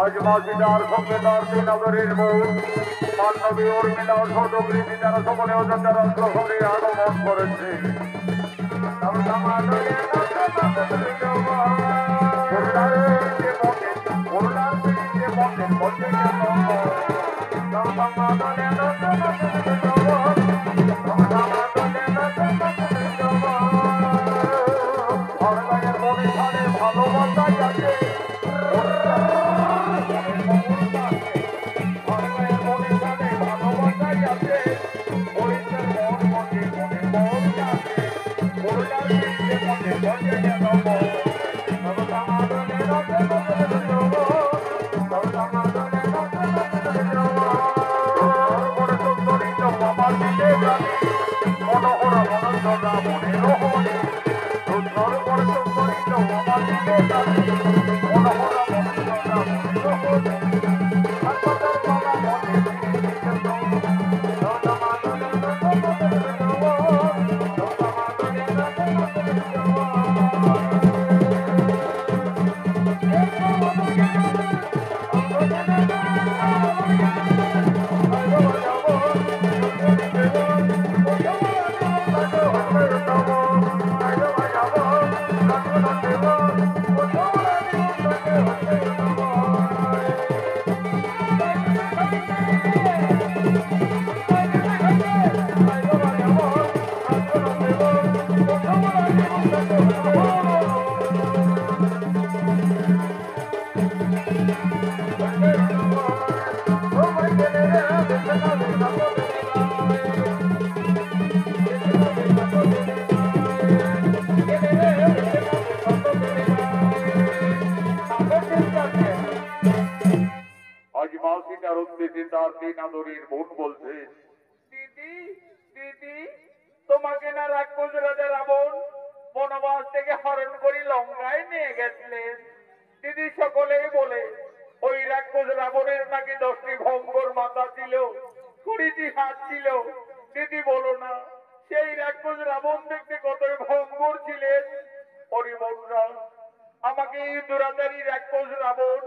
আজ মাসিদার সঙ্গে তার তিন নগরীর বউ মান্নবী উর্মিলা ও সৌদগ্রীতি তারা সকলে অযোধ্যা রাষ্ট্র হলে আগমন করেছে। ভালোবাসাই আছে তার তিন আদরের বোন বলছে, দিদি দিদি তোমাকে না রাক্ষস রাজা রাবণ বনবাস থেকে হরণ করে লঙ্কায় নিয়ে গেছিলেন। দিদি সকলেই বলে ওই রাক্ষস রাবণের নাকি 10টি ভঙ্গর মাথা ছিল, 20টি হাত ছিল। দিদি বলো না সেই রাক্ষস রাবণ দেখতে কতই ভঙ্গর ছিলেন। পরিবর্তন আমাকে এই দুরাচারী রাক্ষস রাবণ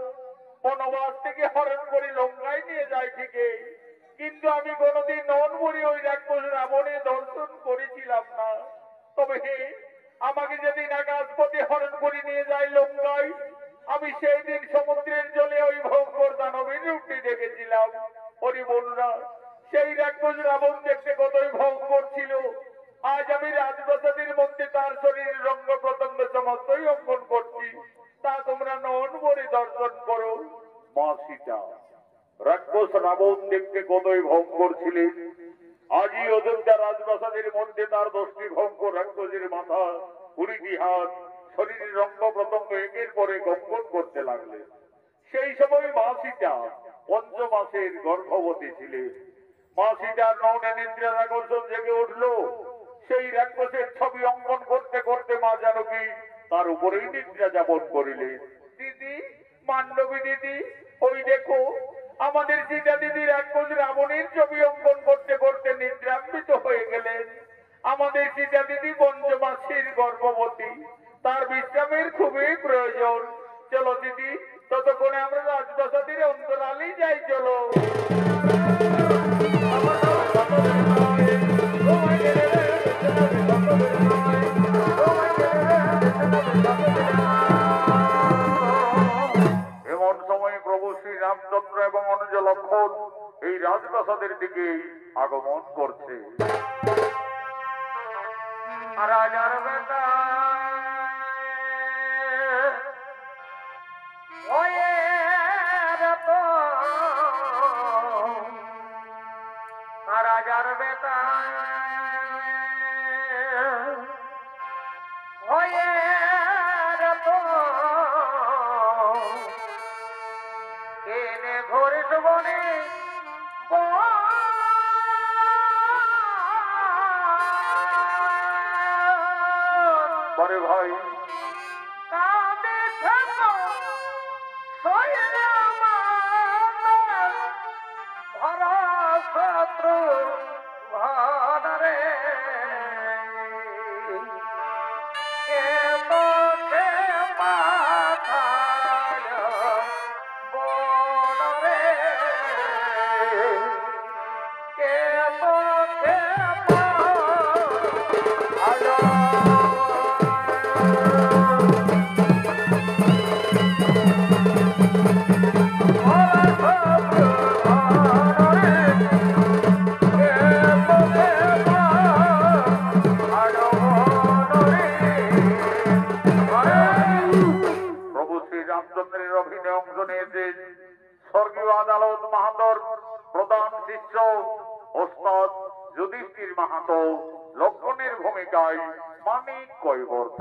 বনবাস থেকে হরণ করে লঙ্কায় নিয়ে যায় ঠিকই, কিন্তু আমি কোনোদিন ননমরি ওই রাক্ষস রাবণের দর্শন করেছিলাম না। তবে আমাকে যেদিন আকাশপথে হরণ করে নিয়ে যায় লঙ্কায়, আমি সেই দিন সমুদ্রের জলে ওই ভয়ঙ্কর দানবের রূপটি দেখেছিলাম। ওরে বন্ধুরা, সেই রাক্ষস রাবণ দেখতে কতই ভয়ঙ্কর ছিল। আজ আমি রাজপ্রাসাদের মধ্যে তার শরীরের রঙ্গ প্রত্যঙ্গ সমস্তই অঙ্কন করছি, তা তোমরা নয়নভরে দর্শন করো। মা সীতা রাক্ষস রাবণ দেখতে কতই ভয়ঙ্কর ছিলেন। আজই অযোধ্যা রাজপ্রাসাদের মধ্যে তার 10টি ভয়ঙ্কর রাক্ষসের মাথা, 20টি হাত, শরীরের রঙ্গ প্রত্যঙ্গ একের পরে অঙ্কন করতে লাগলেন। সেই সময় মা সীতা 5 মাসের গর্ভবতী ছিলেন। মা সীতার নয়নে নিদ্রার আকর্ষণ জেগে উঠল। সেই রাক্ষসের ছবি অঙ্কন করতে করতে মা জানকী তার উপরেই নিদ্রা যাপন করিলেন। দিদি মান্ডবী দিদি, ওই দেখো আমাদের সীতা দিদি রাক্ষস রাবণের ছবি অঙ্কন করতে করতে নিদ্রান্বিত হয়ে গেলেন। আমাদের সীতা দিদি 5 মাসের গর্ভবতী, তার বিশ্রামের খুবই প্রয়োজন। চলো দিদি, ততক্ষণে আমরা রাজপ্রাসাদের অন্তরালেই যাই। চলো। এমন সময় প্রভু শ্রী রামচন্দ্র এবং অনুজ লক্ষণ এই রাজপ্রাসাদের দিকে আগমন করছে। রাজার বেটা রাজার বেটা এনে ঘরে বনে ভাই শত্রু ভারে কে তো মাহাতোর প্রধান শিষ্য ওস্তাদ যুধিষ্ঠির মাহাতো লক্ষণের ভূমিকায় মানিক কৈবর্ত।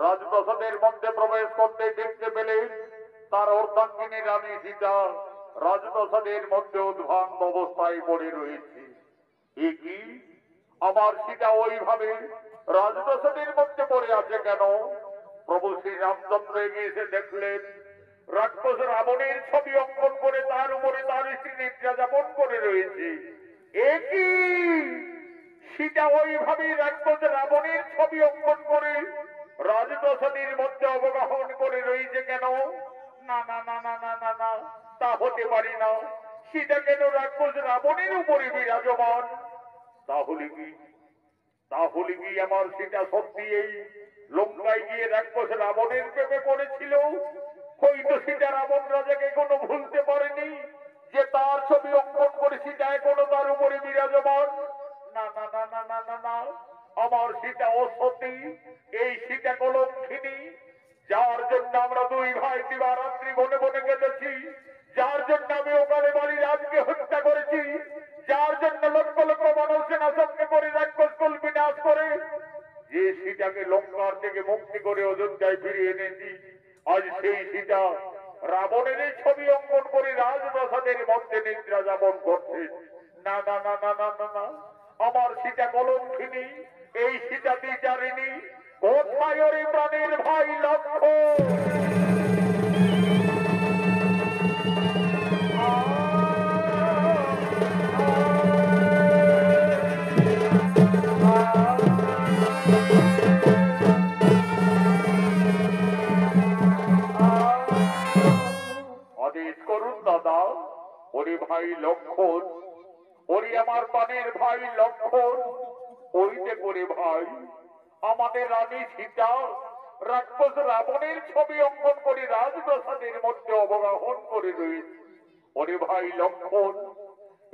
রাজপ্রাসাদের মধ্যে প্রবেশ করতে দেখতে পেলে তার অর্ধাঙ্গিনী রানী সীতা রাজপ্রাসাদের মধ্যে উদ্ভ্রান্ত অবস্থায় পড়ে রয়েছে। কি আমার সীতা ওইভাবে রাজপ্রাসাদের মধ্যে পড়ে আছে কেন? প্রভু শ্রী রামচন্দ্র এগিয়ে এসে দেখলেন রাক্ষস রাবণের ছবি অঙ্কন করে তার উপরে তার স্ত্রী নিদ্রা যাপন করে রয়েছে। কি সীতা ওইভাবে রাক্ষস রাবণের ছবি অঙ্কন করে রাজপ্রাসাদের মধ্যে অবগাহন করে রয়েছে কেন? না না না না না না না, তা হতে পারি না। সীতা কেন রাক্ষস রাবণের উপরে বিরাজমান? তাহলে কি তাহলে কি আমার সীতা সত্যি এই লঙ্কায় গিয়ে রাক্ষস রাবণের প্রেমে পড়েছিল? হয়তো সীতা রাবণ রাজাকে কোনো ভুলতে পারেনি যে তার ছবি অঙ্কন করে সীতা এখনো তার উপরে বিরাজমান। না না না না না না না, আমার সীতা অসতী, এই সীতা কলঙ্কিনী, যার জন্য আমরা দুই ভাই দিবারাত্রি বনে বনে কেটেছি, যার জন্য আমি ওকালে বাড়ি রাজকে হত্যা করেছি, যার জন্য লক্ষ লক্ষ মানব সেনা সঙ্গে করে রাক্ষস কুল বিনাশ করে যে সীতাকে লঙ্কার থেকে মুক্তি করে অযোধ্যায় ফিরিয়ে এনেছি, আজ সেই সীতা রাবণের এই ছবি অঙ্কন করে রাজপ্রাসাদের মধ্যে নিদ্রা যাপন করছে। না না না না না না না, আমার সীতা কলঙ্কিনী, এই সীতা বিচারিণী। কোথায় ওরে প্রাণের ভাই লক্ষ্মণ? আদেশ করুন দাদা। ওরে ভাই লক্ষ্মণ, ওরে আমার প্রাণের ভাই লক্ষ্মণ, ওইতে করে ভাই আমাদের রানী সীতা রাক্ষস রাবণের ছবি অঙ্কন করে রাজপ্রাসাদের মধ্যে অবগাহন করে রয়েছে। ওরে ভাই লক্ষ্মণ,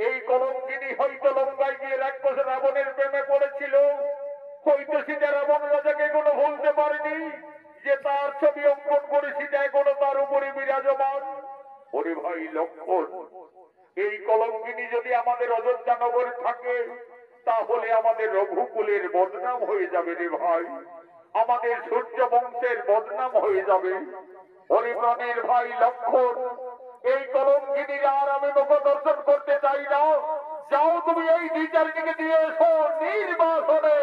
এই কলঙ্কিনী হয়তো লঙ্কায় গিয়ে রাক্ষস রাবণের প্রেমে পড়েছিল। হয়তো সীতা রাবণ রাজাকে কোনো ভুলতে পারেনি যে তার ছবি অঙ্কন করে সীতা এখনো তার উপরে বিরাজমান। ওরে ভাই লক্ষ্মণ, এই কলঙ্কিনী যদি আমাদের অযোধ্যা নগরে থাকে, তাহলে আমাদের রঘুকুলের বদনাম হয়ে যাবে রে ভাই, আমাদের সূর্য বংশের বদনাম হয়ে যাবে। ওরে প্রাণের ভাই লক্ষ্মণ, এই কলঙ্কিনীর আর আমি মুখ দর্শন করতে চাই না। যাও তুমি এই বিচারিণীকে দিয়ে এসো নির্বাসনে।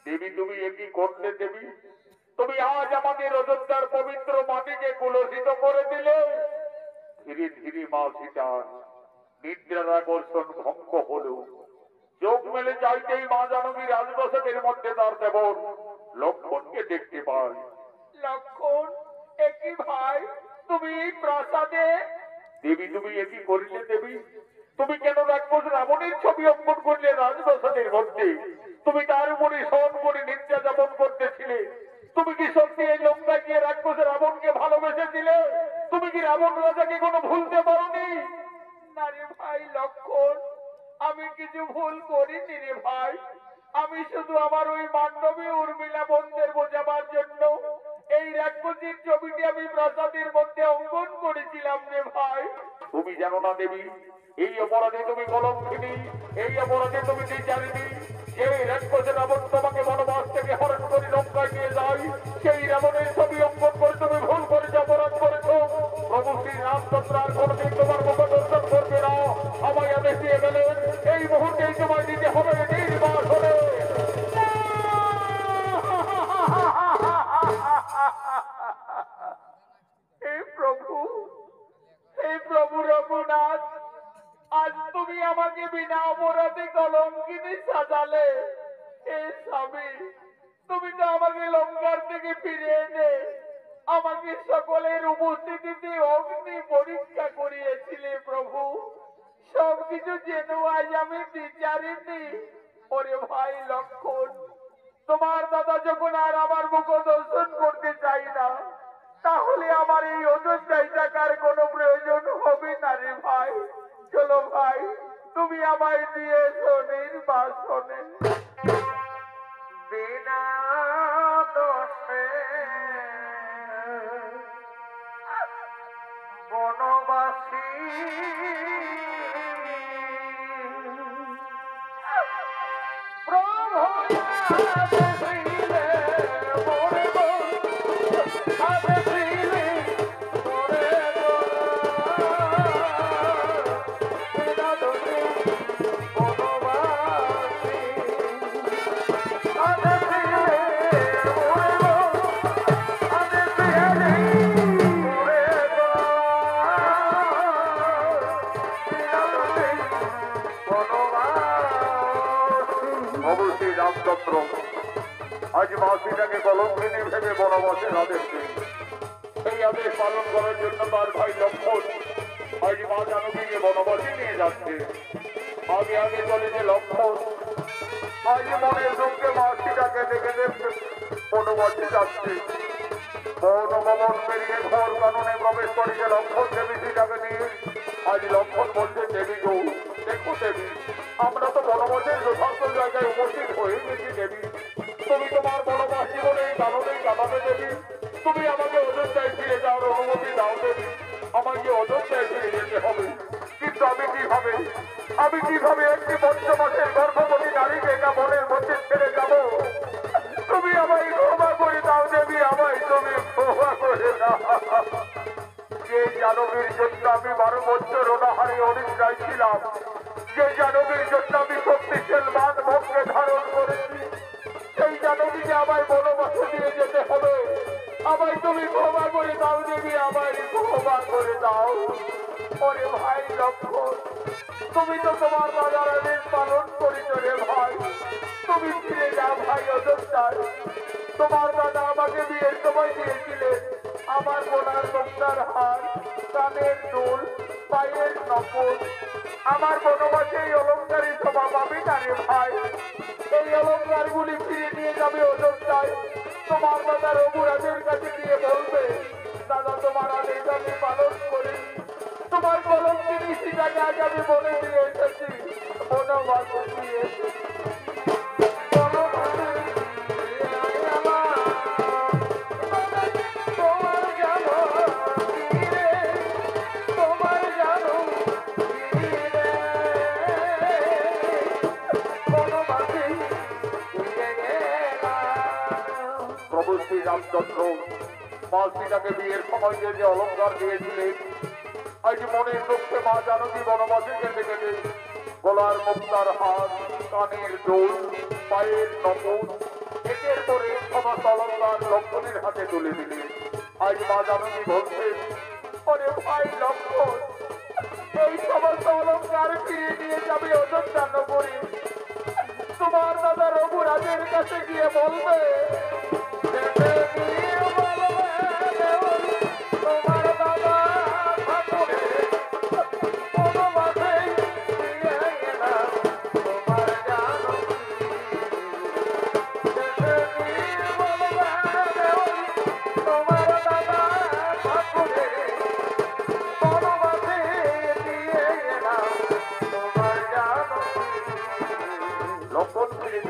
দেবী তুমি একই করলে দেবী, তুমি আজ আমাদের অযোধ্যার পবিত্র মাটিকে কুলসিত করে দিলে। ধীরে ধীরে মা সীতার নিদ্রার আকর্ষণ ভঙ্গ হল। চোখ মেলে চাইতেই মা জানকী রাজপ্রাসাদের মধ্যে তার দেবর লক্ষ্মণকে দেখতে পায়। লক্ষ্মণ, একই ভাই তুমি প্রাসাদে? দেবী তুমি একই করিলে দেবী? তুমি কেন রাক্ষস রাবণের ছবি অঙ্কন করলে রাজপ্রাসাদের মধ্যে? তুমি তার উপরে শয়ন করে নিদ্রা যাপন করতেছিলে। তুমি কি সত্যি এই লঙ্কায় গিয়ে রাক্ষস রাবণকে ভালোবেসেছিলে? তুমি কি রাবণ রাজাকে কোনো ভুলতে পারোনি? না রে ভাই লক্ষ্মণ, আমি কিছু ভুল করিনি রে ভাই। আমি শুধু আমার ওই মান্ডবী উর্মিলা বন্ধের বোঝাবার জন্য এই রাক্ষসীর ছবিটি আমি প্রাসাদের মধ্যে অঙ্কন করেছিলাম রে ভাই। তুমি জানো না দেবী, এই অপরাধে তুমি কলঙ্কিনী, এই অপরাধে তুমি বিচারিণী। সেই রাক্ষস রাবণ তোমাকে বনবাস থেকে হরণ করে লঙ্কায় নিয়ে যায়, সেই রাবণের ছবি অঙ্কন করে তুমি ভুল করেছো, অপরাধ করেছো। প্রভু শ্রী রামচন্দ্র আর কোনদিন তোমার মুখ দর্শন করবে না। আমায় আদেশ দিয়ে গেলেন এই মুহূর্তেই তোমায় দিতে হবে নির্বাসনে। হে প্রভু রঘুনাথ, আজ তুমি আমাকে বিনা অপরাধে কলঙ্কিনী সাজালে। হে স্বামী, তুমি তো আমাকে লঙ্কার থেকে ফিরে এনে আমাকে সকলের উপস্থিতিতে অগ্নি পরীক্ষা করিয়েছিলে প্রভু। সবকিছু যেন আজ আমি বিচারিনি। ওরে ভাই লক্ষ্মণ, তোমার দাদা যখন আর আমার মুখ দর্শন করতে চাই না, তাহলে আমার এই অযোধ্যায় থাকার কোনো প্রয়োজন হবে না রে ভাই। চলো ভাই, তুমি আমায় দিয়ে এসো নির্বাসনে। বিনা দোষে বনবাসী প্রভু আদেশ পালন করার জন্য তার ভাই লক্ষণ আজ মা জানকীকে বনবাসে নিয়ে যাচ্ছে। আগে আগে চলেছে লক্ষণ, আজ মনের দুঃখে মা সীতাকে দেখে দেখে বনবাসে যাচ্ছে। বনভবন পেরিয়ে ঘর কাননে প্রবেশ করেছে লক্ষণ দেবী সীতাকে নিয়ে। আজ লক্ষণ বলছে, দেবী গো, দেখো দেবী, আমরা তো বনবাসের যথার্থ জায়গায় উপস্থিত হয়ে গেছি দেবী। তুমি তোমার বনবাস জীবনে এই কারণেই কাটাবে দেবী। তুমি আমাকে অযোধ্যায় ফিরে যাওয়ার অনুমতি দাও দেবী। আমাকে অযোধ্যায় ফিরে যেতে হবে, কিন্তু আমি কিভাবে একটি পঞ্চমাসের গর্ভবতী নারীকে এটা মনের মধ্যে ছেড়ে যাব? তুমি আমায় ক্ষমা করে দাও দেবী, আমায় তুমি ক্ষমা করে দাও। যে জানবীর জন্য আমি 12 বছর অনাহারে অনিদ্রায় ছিলাম, যে জানবীর জন্য আমি শক্তিশীল মান ভোগকে ধারণ করেছি, সেই জানবীকে আমায় বনবাসে দিয়ে যেতে হবে। আমায় তুমি ক্ষমা করে দাও দেবী, আমায় ক্ষমা করে দাও। ওরে ভাই লক্ষণ, তুমি তো তোমার রাজার আদেশ পালন করেছ রে ভাই। তুমি ফিরে যাও ভাই অযোধ্যায়। তোমার দাদা আমাকে বিয়ের সময় দিয়েছিলেন আমার বোনার মুক্তার হার, কানের দুল, পায়ের নকল। আমার বনবাসে এই অলঙ্কারই শোভা পাবে না রে ভাই। এই অলঙ্কার গুলি ফিরে নিয়ে যাবে অযোধ্যায়। তোমার দাদা রঘুরাজের কাছে গিয়ে বলবে, দাদা তোমার আদেশ আমি পালন করি। তোমার কলঙ্কিনী সীতাকে আজ আমি বলে দিয়ে এসেছি, বনবাসে দিয়ে এসেছি। প্রভু শ্রী রামচন্দ্র মা সীতাকে বিয়ের সময় যে অলঙ্কার দিয়েছিলেন, আজ মনের দুঃখে মা জানকী বনবাসে যেতে গেলে গলার মুক্তার হাত, কানের দুল, পায়ের নকল, একের পরে সমস্ত অলঙ্কার লক্ষণের হাতে তুলে দিলে। আজ মা জানকী বলছেন, ওরে ভাই লক্ষণ, এই সমস্ত অলঙ্কার ফিরিয়ে নিয়ে যাবে অযোধ্যা নগরী। তোমার দাদা রঘুরাজের কাছে গিয়ে বলবে,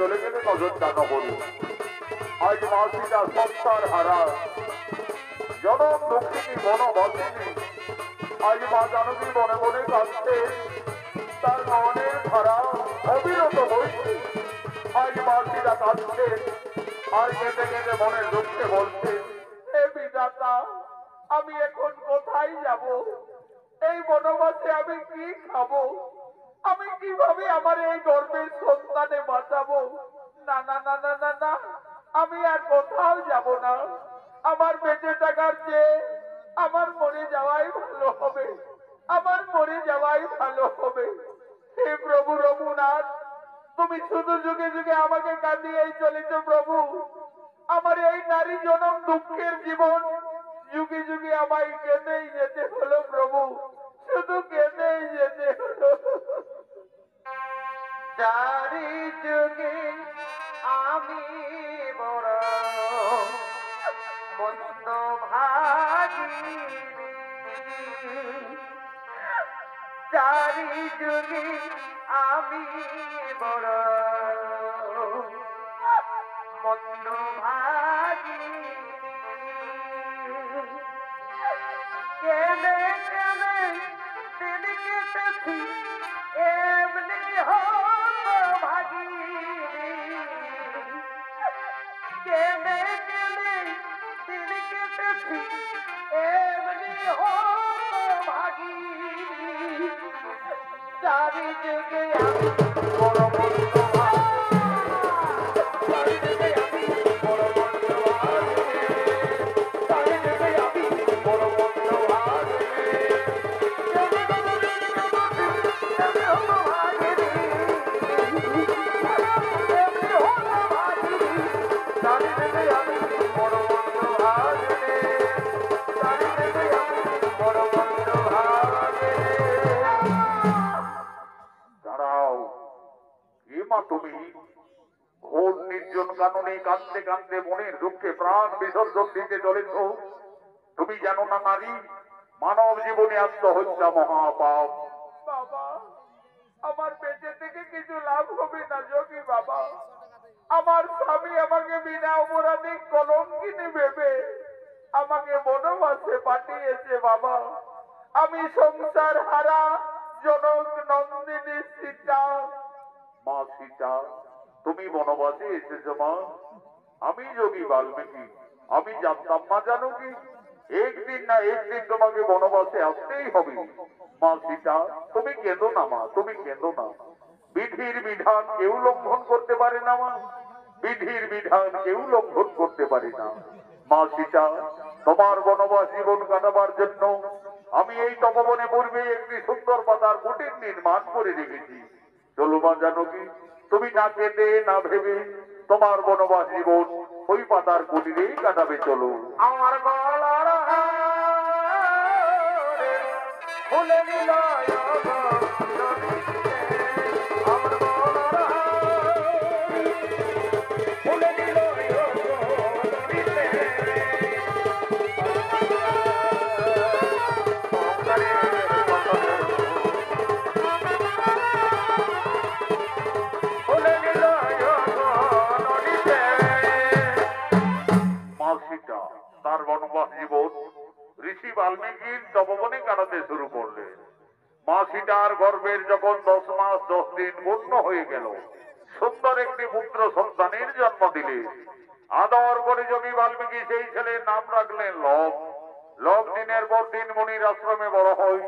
চলে গেলেন অযোধ্যা নগরী। আজ মা সীতা সংসার হারা, জনম দুঃখিনী বনবাসিনী। আজ মা জানকী মনে মনে কাঁদছে, তার মনের ধারা অবিরত হয়েছে। আজ মা সীতা কাঁদছে, আর কেঁদে কেঁদে মনের দুঃখে বলছে, হে বিধাতা, আমি এখন কোথায় যাব? এই বনবাসে আমি কি খাবো? আমি কিভাবে আমার এই গর্ভের সন্তানে বাঁচাবো? না না না না না না, আমি আর কোথাও যাব না। আমার বেঁচে থাকার চেয়ে আমার মরে যাওয়াই ভালো হবে, আমার মরে যাওয়াই ভালো হবে। হে প্রভু রঘুনাথ, তুমি শুধু যুগে যুগে আমাকে কাঁদিয়েই চলেছ প্রভু। আমার এই নারী জনম দুঃখের জীবন যুগে যুগে আমায় কেঁদেই যেতে হলো প্রভু, শুধু কেঁদেই যেতে হলো। চারি যুগে আমি বড় মন্দ ভাগিনী, চারি যুগে আমি বড় মন্দ ভাগিনী। কেনে কেনে দিন কেটেছি এমনি ভাগিনী, কেনে কেনে দিন কেটেছি এমনি ভাগিনী। চারি যুগে আমি বড় মন্দ I'm কাননে কাঁদতে কাঁদতে মনের দুঃখে প্রাণ বিসর্জন দিতে চলেছ? তুমি জানো না নারী, মানব জীবনে আত্মহত্যা মহাপাপ। বাবা, আমার বেঁচে থেকে কিছু লাভ হবে না যোগী বাবা। আমার স্বামী আমাকে বিনা অপরাধে কলঙ্কিনী ভেবে আমাকে বনবাসে পাঠিয়েছে বাবা। আমি সংসার হারা জনক নন্দিনী সীতা। মা সীতা, তুমি বনবাসে এসেছো মা? আমি যোগী বাল্মীকি, আমি জানতাম না জানো কি, একদিন না একদিন তোমাকে বনবাসে আসতেই হবে। মা সীতা, তুমি কেঁদো না মা, তুমি কেঁদো না। বিধির বিধান কেউ লঙ্ঘন করতে পারে না মা, বিধির বিধান কেউ লঙ্ঘন করতে পারে না। মা সীতা, তোমার বনবাস জীবন কাটাবার জন্য আমি এই তপবনে পূর্বে একটি সুন্দর পাতার কুটির নির্মাণ করে রেখেছি। চলো মা জানকী, তুমি না কেঁদে না ভেবে তোমার বনবাস জীবন ওই পাতার কুটিরেই কাটাবে। চলো। আমার গলার খুলে দিল তার বনবাস জীবন ঋষি বাল্মীকির তপবনে কাটাতে শুরু করলেন। মা সীতার গর্ভের যখন 10 মাস 10 দিন পূর্ণ হয়ে গেল, সুন্দর একটি পুত্র সন্তানের জন্ম দিলেন। আদর করে যোগী বাল্মীকি সেই ছেলের নাম রাখলেন লব। লব দিনের পর দিন মুনির আশ্রমে বড় হয়।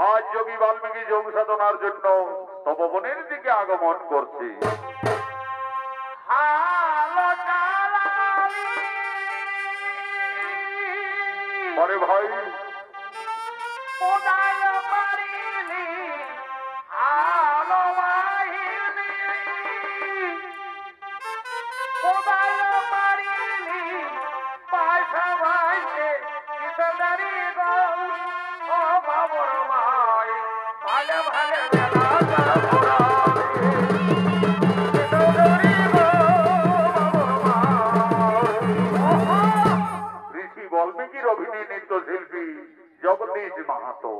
আজ যোগী বাল্মীকি যোগ সাধনার জন্য তপবনের দিকে আগমন করছে। আরে ভাই, ঋষি বাল্মীকির অভিনয় নৃত্যশিল্পী জগদীশ মাহাতো।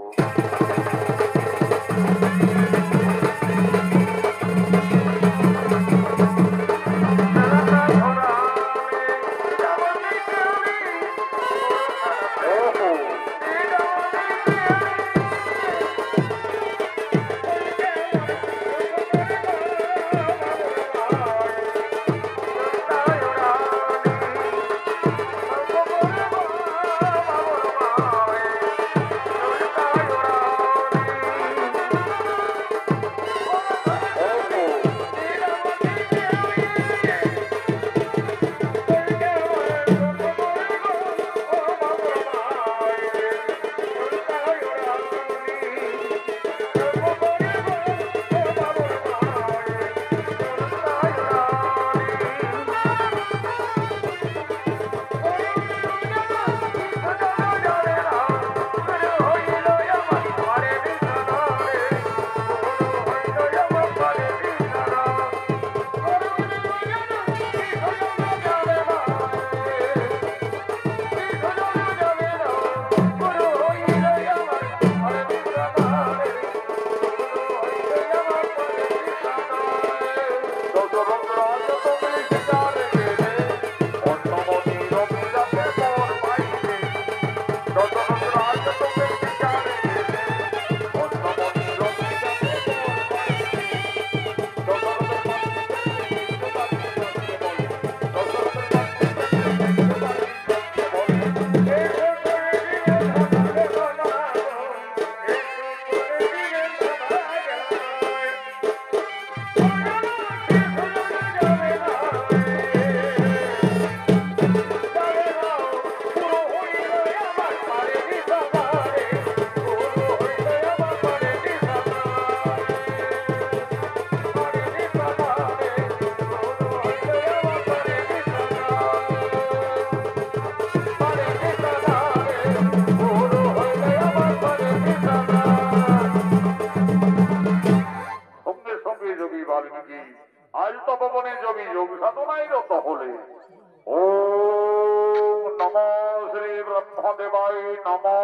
নমো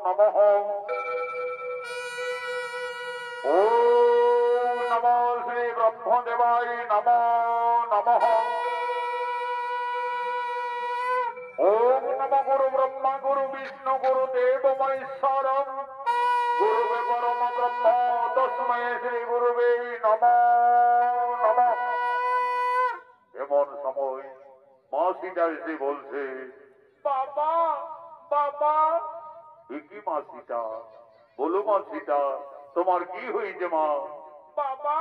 নমঃ। ওম নমো শ্রী ব্রহ্মদেবায় নমো নমঃ। ওম নমো গুরু ব্রহ্মা গুরু বিষ্ণু গুরু দেব মহেশ্বরম গুরুবে পরম ব্রহ্ম তস্মৈ শ্রী গুরুবে নমো নমঃ। এমন সময় মা সীতা এসে বলছে, বাবা বাবা। কি মা সীতা? বলো মা সীতা, তোমার কি হয়েছে মা? বাবা,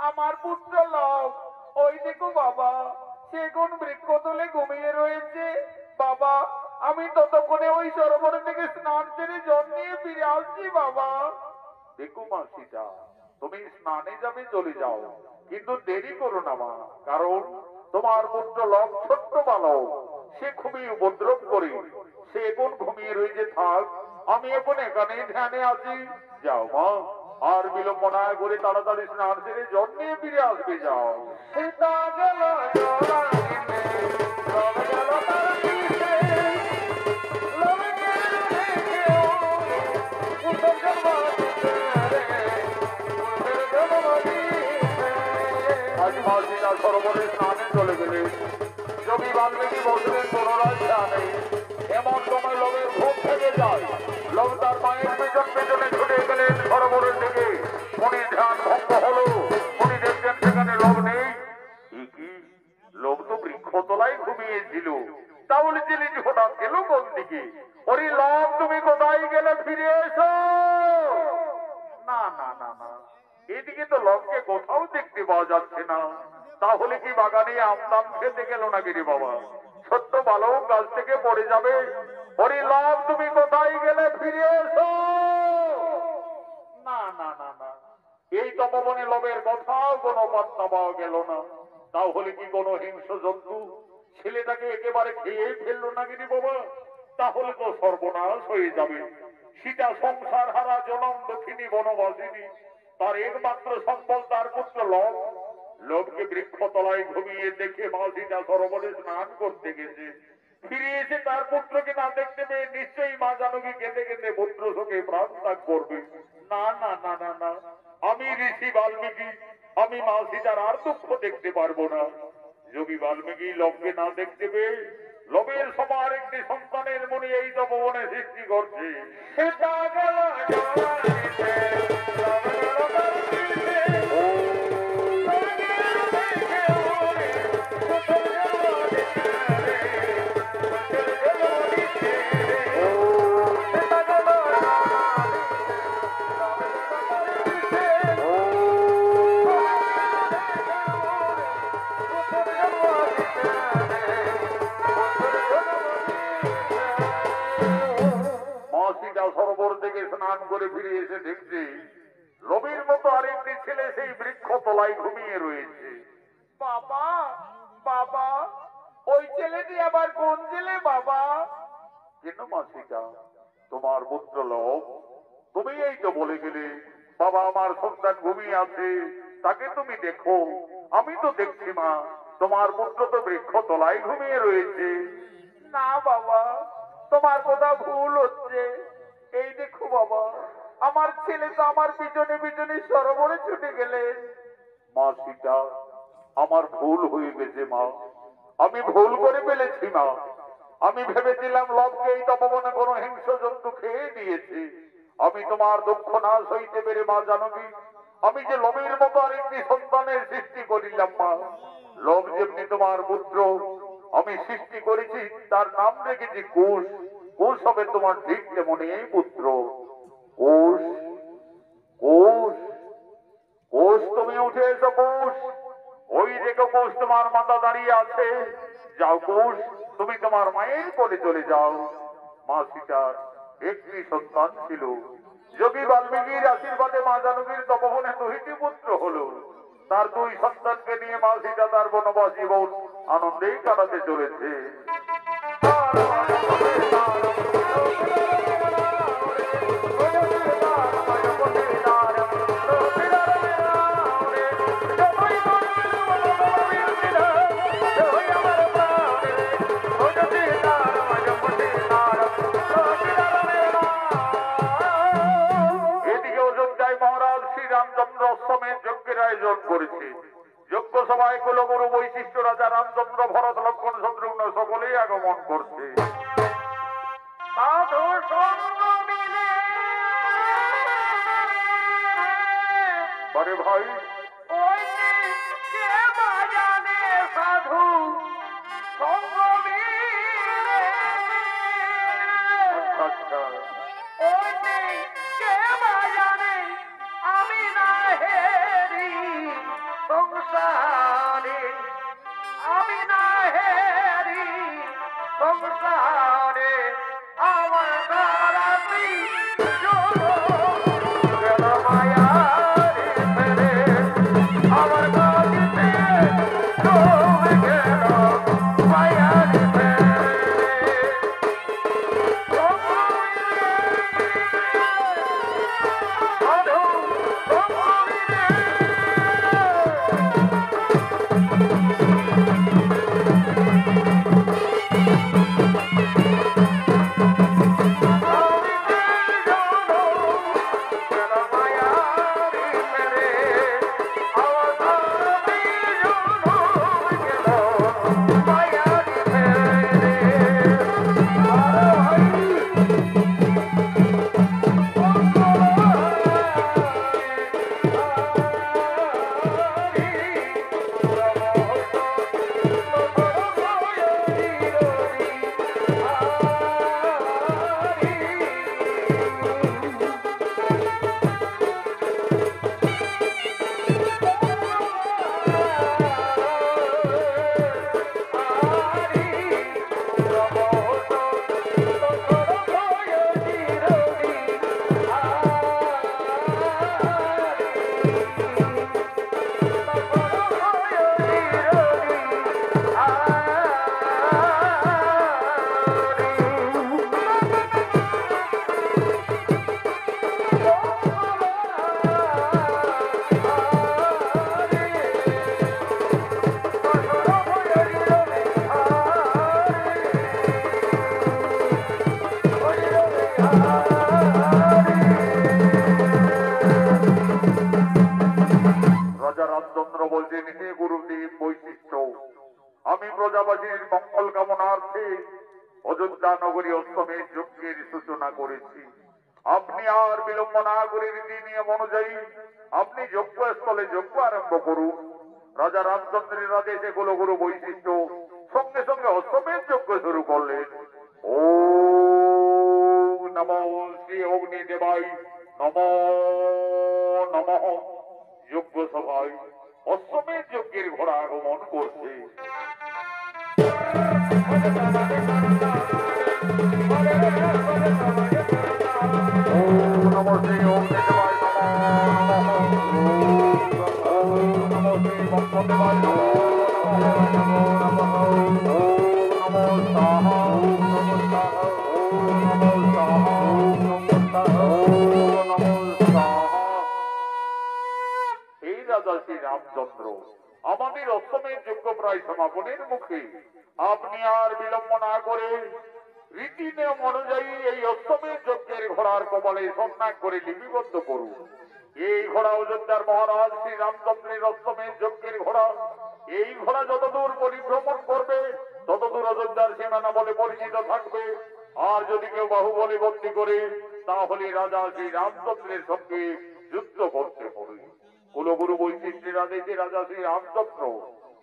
আমার পুত্র লব, ওই দেখো বাবা, সে কোন বৃক্ষতলে ঘুমিয়ে রয়েছে। বাবা, আমি ততক্ষণে ওই সরোবর থেকে স্নান সেরে জল নিয়ে ফিরে আসছি বাবা। দেখো মা সীতা, তুমি স্নানে যাবে চলে যাও, কিন্তু দেরি করো না মা, কারণ তোমার পুত্র লব ছোট্ট বালক, সে খুবই উপদ্রব করে। সে এখন ঘুমিয়ে রয়েছে, থাক, আমি এখন এখানেই ধ্যানে আছি। যাও মা, আর বিলম্ব না করে তাড়াতাড়ি স্নান সেরে জল নিয়ে ফিরে আসবে, যাও। সীতা গেল জলানিতে, লব গেল তার পিছে, লব গেল দেখেও, কুসুম জন্মাদিতে রে, কুসুম জন্মাদিতে। আজ মা সীতা সরোবরে স্নানে চলে গেলেন। যোগী বাল্মীকি বসলেন পুনরায় ধ্যানে। এমন সময় লবের ঘুম থেকে যায়। লব তার মায়ের পেছন পেছনে ছুটে গেলেন সরোবরের দিকে। উনি ধ্যান ভঙ্গ হলো। উনি দেখছেন সেখানে লব নেই। কি, লব তো বৃক্ষতলায় ঘুমিয়েছিল, তাহলে ছেলেটি হঠাৎ গেল কোন দিকে? ওরে লব, তুমি কোথায় গেলে? ফিরে এসো। না না না না, এদিকে তো লবকে কোথাও দেখতে পাওয়া যাচ্ছে না। তাহলে কি বাগানে আমদাম খেতে গেল নাকি রে বাবা? ছোট্ট বালক গাছ থেকে পড়ে যাবে। ওরে লব, তুমি কোথায় গেলে? ফিরে এসো। না না না না, এই তপবনে লবের কোথাও কোনো পাত্তা পাওয়া গেল না। তাহলে কি কোনো হিংস্র জন্তু ছেলেটাকে একেবারে খেয়ে ফেললো নাকি রে বাবা? তাহলে তো সর্বনাশ হয়ে যাবে। সীতা সংসার হারা জনম দক্ষিণী বনবাসিনী, তার একমাত্র সম্বল তার পুত্র লব। লোককে বৃক্ষতলায় ঘুমিয়ে দেখে মা সীতা সরোবরে স্নান করতে গেছে। ফিরে এসে তার পুত্রকে না দেখতে পেয়ে নিশ্চয়ই মা জানকী কেঁদে কেঁদে পুত্র শোকে প্রাণ ত্যাগ করবে। না না না না না, আমি ঋষি বাল্মীকি, আমি মা সীতার আর দুঃখ দেখতে পারবো না। যোগী বাল্মীকি লবকে না দেখতে পেয়ে লবের সবার একটি সন্তানের মনে এই তপবনে সৃষ্টি করছে। সীতা গেল জলানিতে, লব গেল তার পিছে, সরোবর থেকে স্নান করে ফিরে এসে দেখছে রবির মতো আরেকটি ছেলে সেই বৃক্ষ তলায় ঘুমিয়ে রয়েছে। বাবা বাবা, ওই ছেলেটি আবার কোন ছেলে বাবা? কেন মা সীতা, তোমার পুত্র লব। তুমি এই তো বলে গেলে বাবা আমার সন্তান ঘুমিয়ে আছে, তাকে তুমি দেখো। আমি তো দেখছি মা, তোমার পুত্র তো বৃক্ষ তলায় ঘুমিয়ে রয়েছে। না বাবা, তোমার কোথাও ভুল হচ্ছে। এই দেখো বাবা, আমার ছেলে তো আমার পিছনে পিছনে সরোবরে ছুটে গেলেন। মা সীতা, আমার ভুল হয়ে গেছে মা, আমি ভুল করে ফেলেছি মা। আমি ভেবেছিলাম লবকে এই তপবনে কোনো হিংস্র জন্তু খেয়ে দিয়েছে। আমি তোমার দুঃখ না সইতে পেরে মা জানকী, আমি যে লবের মতো আরেকটি সন্তানের সৃষ্টি করিলাম মা। লব যেমনি তোমার পুত্র, আমি সৃষ্টি করেছি, তার নাম রেখেছি কুশ। কুশ হবে তোমার ঠিক তেমনি পুত্র। কুশ কুশ কুশ, তুমি উঠে এসো কুশ। ওই দেখো কুশ, তোমার মাথা দাঁড়িয়ে আছে। যাও কুশ, তুমি তোমার মায়ের কোলে চলে যাও। মা সীতার একটি সন্তান ছিল। যোগী বাল্মীকির আশীর্বাদে মা জানকীর তপবনে দুইটি পুত্র হলো। তার দুই সন্তানকে নিয়ে মা সীতা তার বনবাস জীবন আনন্দেই কাটাতে চলেছে। করেছে। যোগ্য সভায় কুলগুরু বৈশিষ্ট্য রাজা রামচন্দ্র ভরত লক্ষণ শত্রুঘ্ন সকলেই আগমন করছে। সাধু সঙ্গ মিলে আরে ভাই ওই কে বাজানে সাধু সঙ্গ মিলে আচ্ছা ওই কে বাজানে আমি না হেরি সংসারে আমি না হেরি সংসারে আমার তারাতি গেল মায়ারে ফেরে আমার কাছে ডুবে গেল মায়ারে ফেরে সাধু রাজা রামচন্দ্র বলছেন, হে গুরুদেব বৈশিষ্ট্য, আমি প্রজাবাসীর মঙ্গল কামনার্থে অযোধ্যা নগরী অষ্টমের যজ্ঞের সূচনা করেছি। আপনি আর বিলম্ব না করে রীতি নিয়ম অনুযায়ী আপনি যজ্ঞস্থলে যজ্ঞ আরম্ভ করুন। রাজা রামচন্দ্রের আদেশে কুলগুরু বৈশিষ্ট্য সঙ্গে সঙ্গে অষ্টমের যজ্ঞ শুরু করলেন। ওম নমো শ্রী অগ্নিদেবায় নমো নমঃ। যজ্ঞ সভায় অশ্বমেধ যজ্ঞের ঘোড়া আগমন করছে। ওম নমো শ্রী অগ্নিদেবায় নমঃ। ওম নমো শ্রী ব্রহ্মদেবায় নমঃ। ওম নমো স্বাহা। ওম নমো স্বাহা। ওম নমো স্বাহা। ওম নমো স্বাহা। ওম নমো স্বাহা। এই রাজা শ্রী রামচন্দ্র, আমাদের অষ্টমের যজ্ঞ প্রায় সমাপনের মুখে। আপনি আর বিলম্ব না করে রীতি নিয়ম অনুযায়ী এই অষ্টমের যজ্ঞের ঘোড়ার কপালে সন্ন্যাস করে লিপিবদ্ধ করুন। এই ঘোড়া অযোধ্যার মহারাজ শ্রী রামচন্দ্রের অষ্টমের যজ্ঞের ঘোড়া। এই ঘোড়া যতদূর পরিভ্রমণ করবে ততদূর অযোধ্যার সীমানা বলে পরিচিত থাকবে। আর যদি কেউ বাহুবলে বন্দী করে তাহলে রাজা শ্রী রামচন্দ্রের সঙ্গে যুদ্ধ করতে হবে। কুলগুরু বৈশিষ্ট্যের আদেশে রাজা শ্রী রামচন্দ্র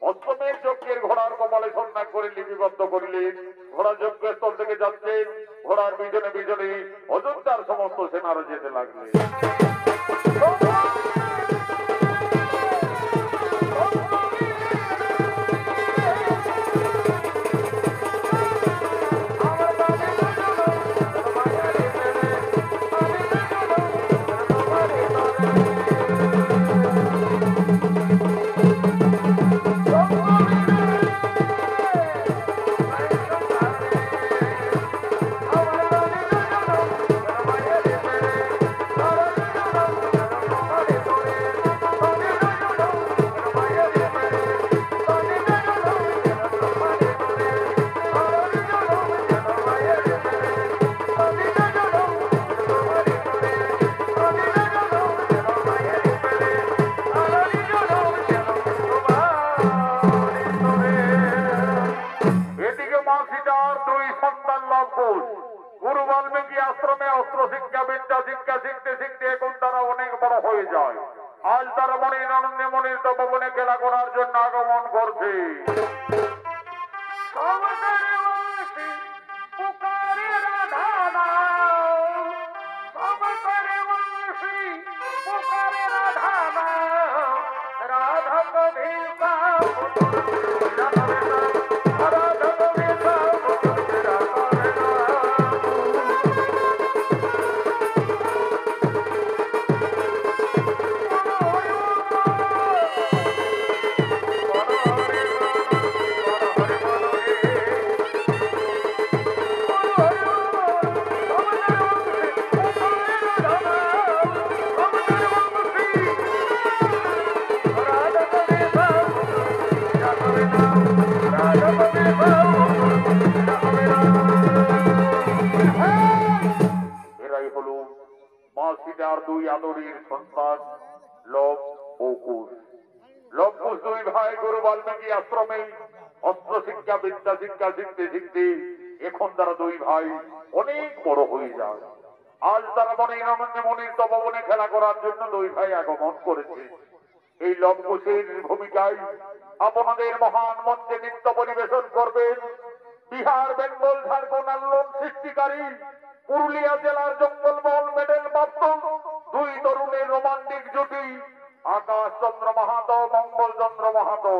অষ্টমের যজ্ঞের ঘোড়ার কপালে সন্ন্যাস করে লিপিবদ্ধ করিলেন। ঘোড়া যজ্ঞস্থল থেকে যাচ্ছেন, ঘোড়ার পিছনে পিছনে অযোধ্যার সমস্ত সেনারা যেতে লাগলেন। বাল্মীকি আশ্রমে অস্ত্র শিক্ষা বিদ্যা শিক্ষা শিখতে শিখতে এখন তারা অনেক বড় হয়ে যায়। আজ তারা মনির আনন্দে মনির তপবনে খেলা করার জন্য আগমন করছে। এরাই হলো মা সীতার দুই আদরের সন্তান লব ও কুশ। লব কুশ দুই ভাই গুরু বাল্মীকি আশ্রমে অস্ত্র শিক্ষা বিদ্যা শিক্ষা শিখতে শিখতে এখন তারা দুই ভাই অনেক বড় হয়ে যায়। আজ তারা মনির আনন্দে মনির তপবনে খেলা করার জন্য দুই ভাই আগমন করেছে। এই লব কুশের ভূমিকায় আপনাদের মহান মঞ্চে নৃত্য পরিবেশন করবেন বিহার, বেঙ্গল, ঝাড়খণ্ড আন্দোলন সৃষ্টিকারী পুরুলিয়া জেলার জঙ্গলমহল মেডেল প্রাপ্ত দুই তরুণের রোমান্টিক জুটি আকাশ চন্দ্র মাহাতো, মঙ্গল চন্দ্র মাহাতো।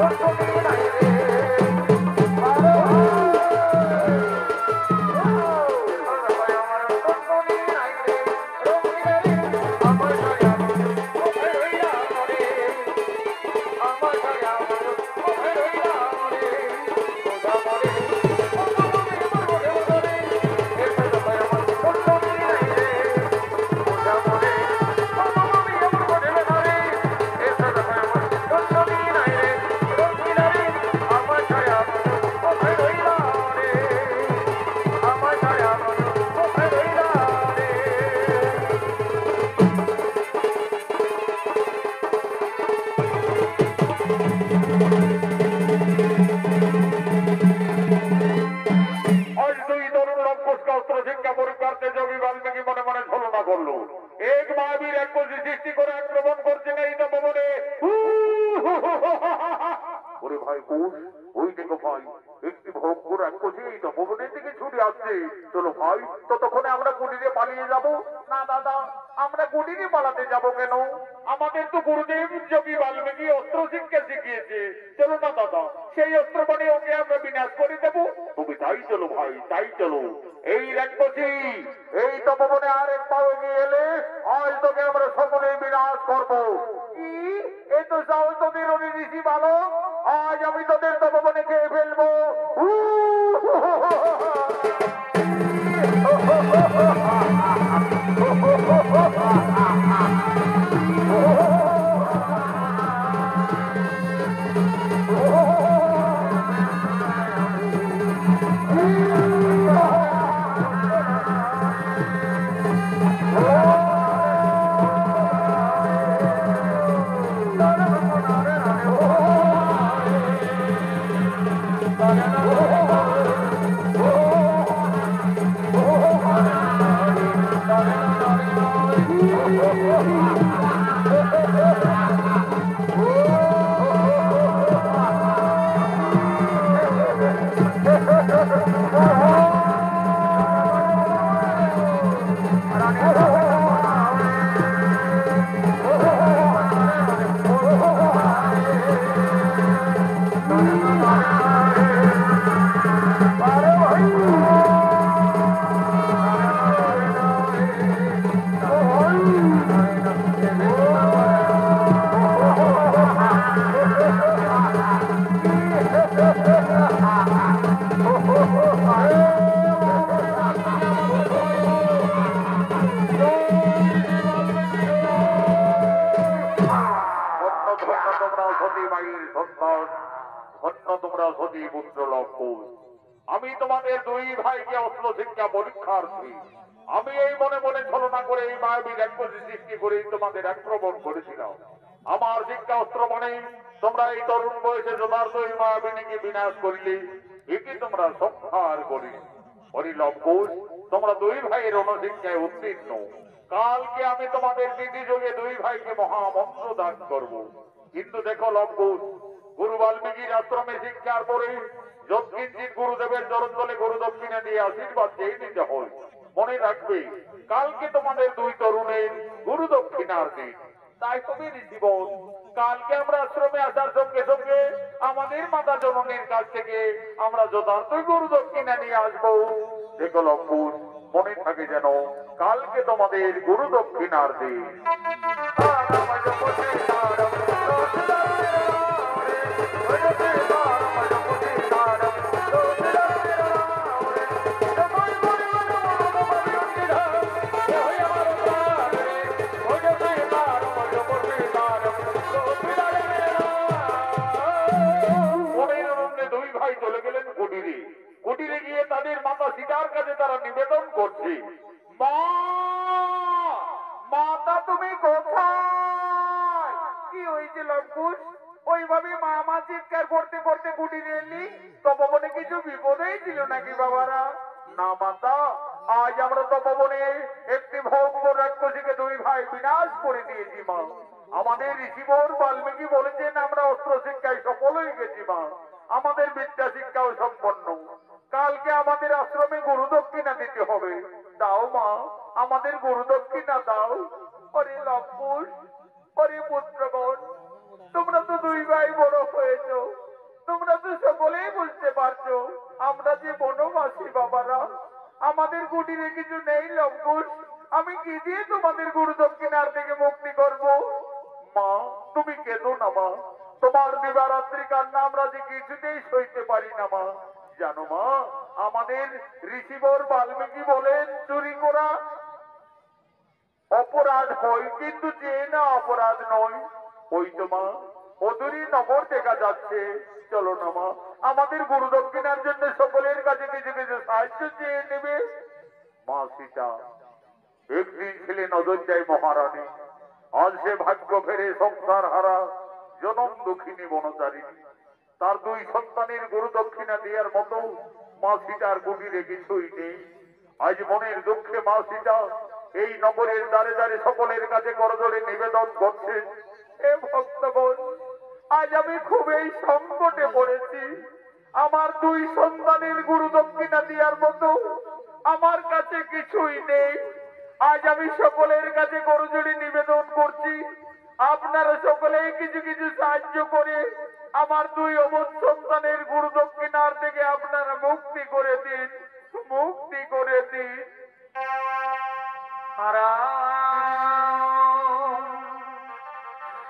আজ দুই তরুণ লঙ্কুশকে অস্ত্র শিক্ষা পরীক্ষার্থে যোগী বাল্মীকি মনে মনে ছলনা করলো। এক মহাবীর এক কলসি সৃষ্টি করে আক্রমণ করছেন এই তপবনে। ওরে ভাই কোষ, ওই দেখো ভাই, একটি ভঙ্গুর এক কলসি এই তপবনের দিকে ছুটে আসছে। চলো ভাই, ততক্ষণে আমরা কুটিরে পালিয়ে যাব। না দাদা, আমরা কুটিরে পালাতে যাব কেন? আমাদের তো গুরুদেব যোগী বাল্মীকি অস্ত্র শিক্ষা শিখিয়েছে। চলো না দাদা, সেই অস্ত্র বাণী ওকে আমরা বিনাশ করে দেব। তুমি তাই চলো ভাই, তাই চলো। এই রাক্ষসী এই তপবনে আর এক পাও এগিয়ে এলে আজ তোকে আমরা সকলে বিনাশ করবো। কি এই তো সাহস তোদের ঋষি বালক, আজ আমি তোদের তপবনে খেয়ে ফেলবো। আমি তোমাদের দুই ভাইকে অস্ত্র শিক্ষা পরীক্ষার্থী, আমি এই মনে মনে ছলনা করে এই মায়াবী রাক্ষসী সৃষ্টি করে তোমাদের আক্রমণ করেছিলাম। আমার শিক্ষা অস্ত্র মানে তোমরা এই তরুণ বয়সে যথার্থ এই মায়াবিনীকে বিনাশ করিলে, একে তোমরা সংহার করি। হরিলঙ্কুশ, তোমরা দুই ভাইয়ের অনুশিক্ষায় উত্তীর্ণ। কালকে আমি তোমাদের নীতি যোগে দুই ভাইকে মহামন্ত্র দান করব। কিন্তু দেখো লঙ্কুশ, গুরু বাল্মীকির আশ্রমে শিক্ষার পরে যৎকিঞ্চিৎ গুরুদেবের চরণ তলে গুরু দক্ষিণা দিয়ে আশীর্বাদ চেয়ে নিতে হয়। মনে রাখবে, কালকে তোমাদের দুই তরুণের গুরু দক্ষিণার দিন। তাই তুমি জীবন, কালকে আমরা আশ্রমে আসার সঙ্গে সঙ্গে আমাদের মাতা জননীর কাছ থেকে আমরা যথার্থই গুরু দক্ষিণা নিয়ে আসবো। দেখো লঙ্কুশ, মনে থাকে যেন কালকে তোমাদের গুরু দক্ষিণার দিন। কুটিরে গিয়ে তাদের মাতা সীতার কাছে তারা নিবেদন করছে, মা মাতা তুমি কোথায়? কি হয়েছে লঙ্কুশ? ওইভাবে মা মা চিৎকার করতে করতে কুটিরে এলি, তপবনে কিছু বিপদেই ছিল নাকি বাবারা? না মাতা, আজ আমরা তপবনে একটি ভয়ঙ্কর রাক্ষসীকে দুই ভাই বিনাশ করে দিয়েছি মা। আমাদের ঋষিবর বাল্মীকি বলেছেন আমরা অস্ত্র শিক্ষায় সফল হয়ে গেছি মা। আমাদের বিদ্যা শিক্ষাও সম্পন্ন। কালকে আমাদের আশ্রমে গুরু দক্ষিণা দিতে হবে। দাও মা, আমাদের গুরু দক্ষিণা দাও। অরে লঙ্কুশ, অরে পুত্রগণ, তোমরা তো দুই ভাই বড় হয়েছ, যে বনবাসী বাবারা, আমাদের কুটিরে কিছু নেই লঙ্কুশ, আমি কি দিয়ে তোমাদের গুরু দক্ষিণার থেকে মুক্তি করব? মা, তুমি কেঁদো না মা, তোমার দিবারাত্রি কান্না আমরা যে কিছুতেই সইতে পারি না মা। জানো মা, আমাদের ঋষিবর বাল্মীকি বলেন, চুরি করা অপরাধ হয়, কিন্তু যে না অপরাধ নয়। ওই তো মা, অদূরই নগর দেখা যাচ্ছে, চলো না মা, আমাদের গুরু দক্ষিণার জন্য সকলের কাছে কিছু কিছু সাহায্য চেয়ে নেবে। মা সীতা একদিন ছিলেন অযোধ্যায় মহারানী, আজ সে ভাগ্য ফেরে সংসার হারা জনম দুঃখিনী বনচারিণী। তার দুই সন্তানের গুরু দক্ষিণা দেওয়ার মতো মা সীতার কুটিরে কিছুই নেই। আজ মনের দুঃখে মা সীতা এই নগরের দ্বারে দ্বারে সকলের কাছে করজোড়ে নিবেদন করছে, এ ভক্তগণ, আজ আমি খুবই সংকটে পড়েছি। আমার দুই সন্তানের গুরু দক্ষিণা দেওয়ার মতো আমার কাছে কিছুই নেই। আজ আমি সকলের কাছে করজোড়ে নিবেদন করছি, আপনারা সকলেই কিছু কিছু সাহায্য করে আমার দুই অবধ সন্তানের গুরু দক্ষিণার থেকে আপনারা মুক্তি করে দিন, মুক্তি করে দিন। রাম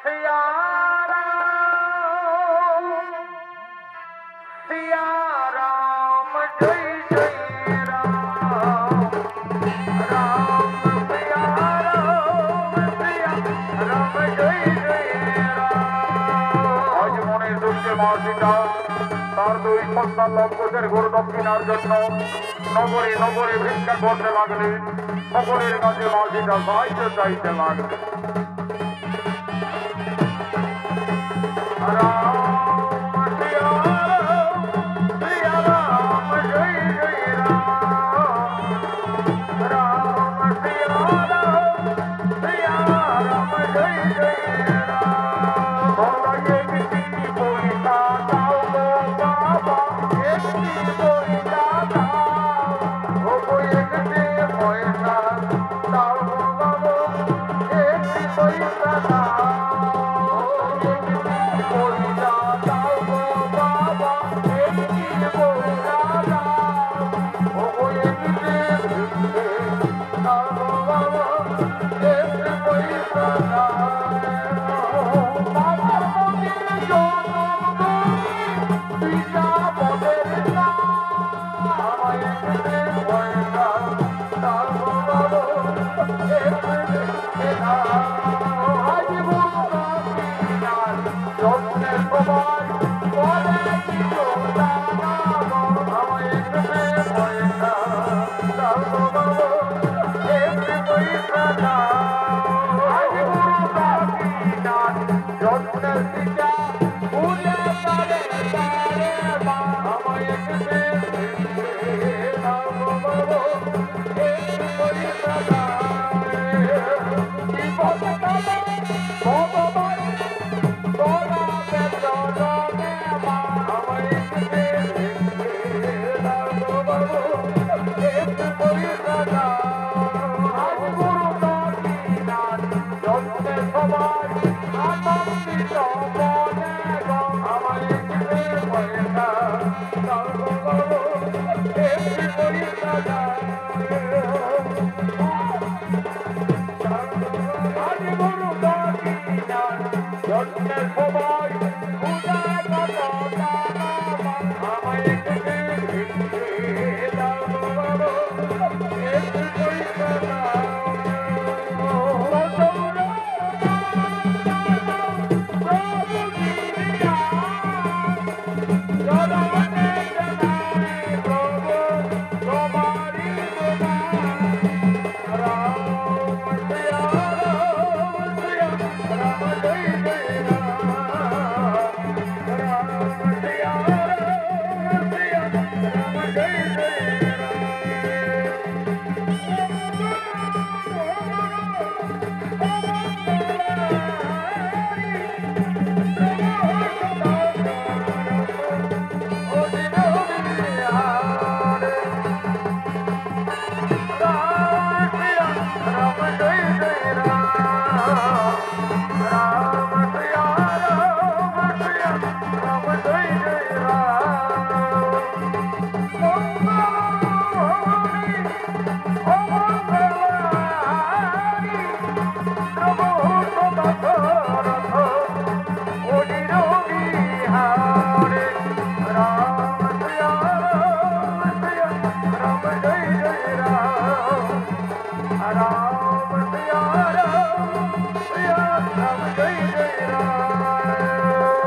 সিয়া রাম সিয়া রাম জয় জয় রাম রাম সিয়া রাম জয় জয় রাম। আজ মনের দুঃখে মা সীতা তার দুই সন্তান লঙ্কুশের গুরু দক্ষিণার জন্য নগরে নগরে ভিক্ষা করতে লাগলেন, সকলের কাছে মা সীতা সাহায্য চাইতে লাগলেন। রাম সিয়া রাম জয় জয় রাম রাম সিয়া রাম জয় জয় রাম। একটি পয়সা দাও গো বাবা, একটি পয়সা দাও, ও গো একটি পয়সা দাও গো বাবা, একটি পয়সা দাও, একটি পয়সা দাও গো বাবা, একটি পয়সা দাও, ও গো একটি দাও গো বাবা, একটি পয়সা দাও। বাবার মন্দির জনম তুমি পিতা বদের নাম, আমায় একটি পয়সা দাও গো বাবা, একটি দাও। আজ গুরু দক্ষিণার যত্নের সময় বলে দিল দানা গো, আমায় একটি পয়সা দাও গো বাবা, একটি পয়সা দাও। আজ গুরু দক্ষিণার যত্নের দিশা ভুলে তারে তারে মা, আমায় একটি দাও গো বাবা, একটি পয়সা দাও। কি বলতে ভগবান তোরা বেদনে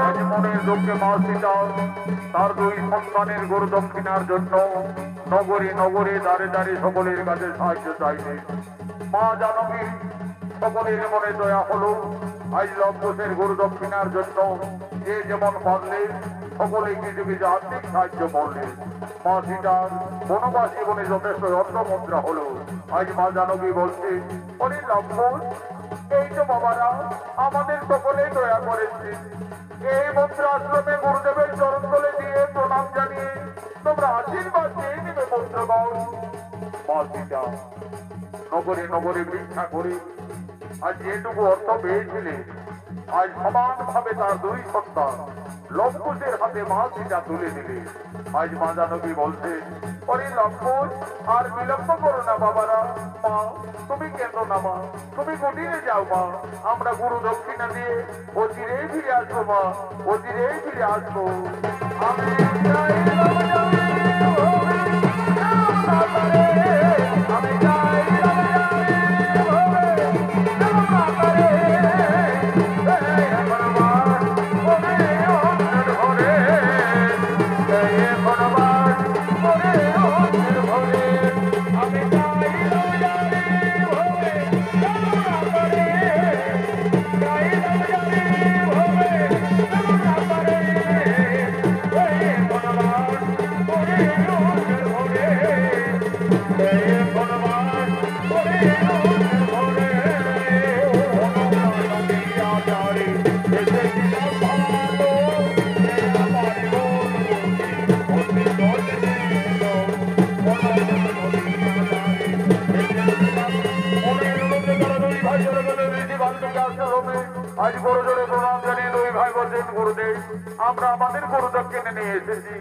আজ মনের দুঃখে মা সীতা তার দুই সন্তানের গরু দক্ষিণার জন্য নগরে নগরে দাঁড়ে দাঁড়িয়ে সকলের কাছে সাহায্য চাইবে। মা জানকী সকলের মনে দয়া হলো। আজ লঙ্কুশের গরু দক্ষিণার জন্য যে যেমন পারলে সকলে কিছু কিছু আর্থিক সাহায্য করলেন। মা সীতার বনবাস জীবনে যথেষ্ট অর্থ মুদ্রা হলো। আজ মা জানকী বলছে, অরে লঙ্কুশ, এই তো বাবারা আমাদের সকলেই দয়া করেছে। এই মন্ত্র আশ্রমে গুরুদেবের চরণ তলে দিয়ে প্রণাম জানিয়ে তোমরা আশীর্বাদ দিয়ে নেবে মন্ত্রগণ। মা সীতা নগরে নগরে ভিক্ষা করে আজ যেটুকু অর্থ পেয়েছিলে আজ সমান ভাবে তার দুই সন্তান লঙ্কুশের হাতে মা সীতা তুলে দিলে। আজ মা জানকী বলছে, অরে লঙ্কুশ, আর বিলম্ব করো না বাবারা। মা তুমি কেন না মা, তুমি কুটিরে যাও মা। আমরা গুরু দক্ষিণা দিয়ে অচিরেই ফিরে আসবো মা, অচিরেই ফিরে আসবো। আমি যাই বাবা, যাই, আমি যাই আজ বড় জোরে প্রণাম জানিয়ে দুই ভাই বলছেন, গুরুদেব আমরা আমাদের গুরু দক্ষিণে নিয়ে এসেছি।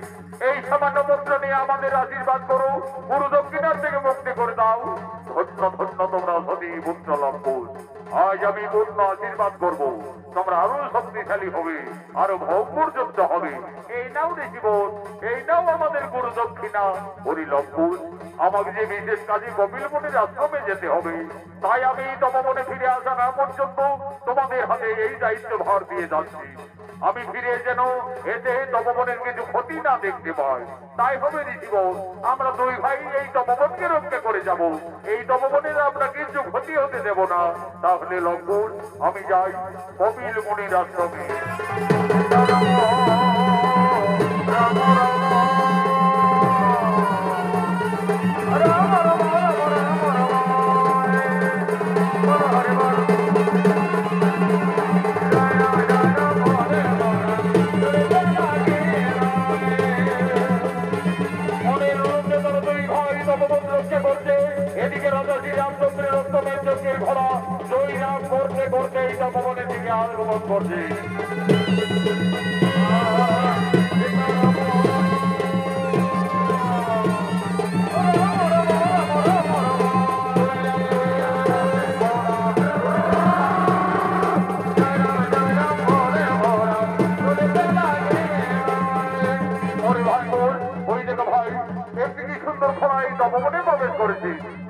এই সামান্য মন্ত্র নিয়ে আমাদের আশীর্বাদ করো, গুরু দক্ষিণার থেকে মুক্তি করে দাও। ধন্য ধন্য তোমরা সতী পুত্র লঙ্কুশ, আজ আমি পূর্ণ আশীর্বাদ করবো। তোমরা আরো শক্তিশালী হবে, আরো ভয়ঙ্কর যুদ্ধ হবে। এই নাও রে জীবন, এই নাও আমাদের গুরু দক্ষিণা। ওরে লঙ্কুশ, আমাকে যে বিশেষ কাজে কপিলমুনির আশ্রমে যেতে হবে, তাই আমি তপবনে ফিরে আসা না পর্যন্ত তোমাদের হাতে এই দায়িত্ব ভার দিয়ে যাচ্ছি। আমি ফিরে যেন এতে তপবনের কিছু ক্ষতি না দেখতে পাই, তাই হবে ঋষিগণ আমরা দুই ভাই এই তপবনকে রক্ষা করে যাব। এই তপবনের আমরা কিছু ক্ষতি হতে দেব না। তাহলে লঙ্কুশ আমি যাই কপিলমুনির আশ্রমে। রাম রাম এদিকে রাজা শ্রীরামচন্দ্রের রক্তমের যজ্ঞের ঘোড়া জয়ী রাম করতে করতে এই তপবনের দিকে আগমন করছে।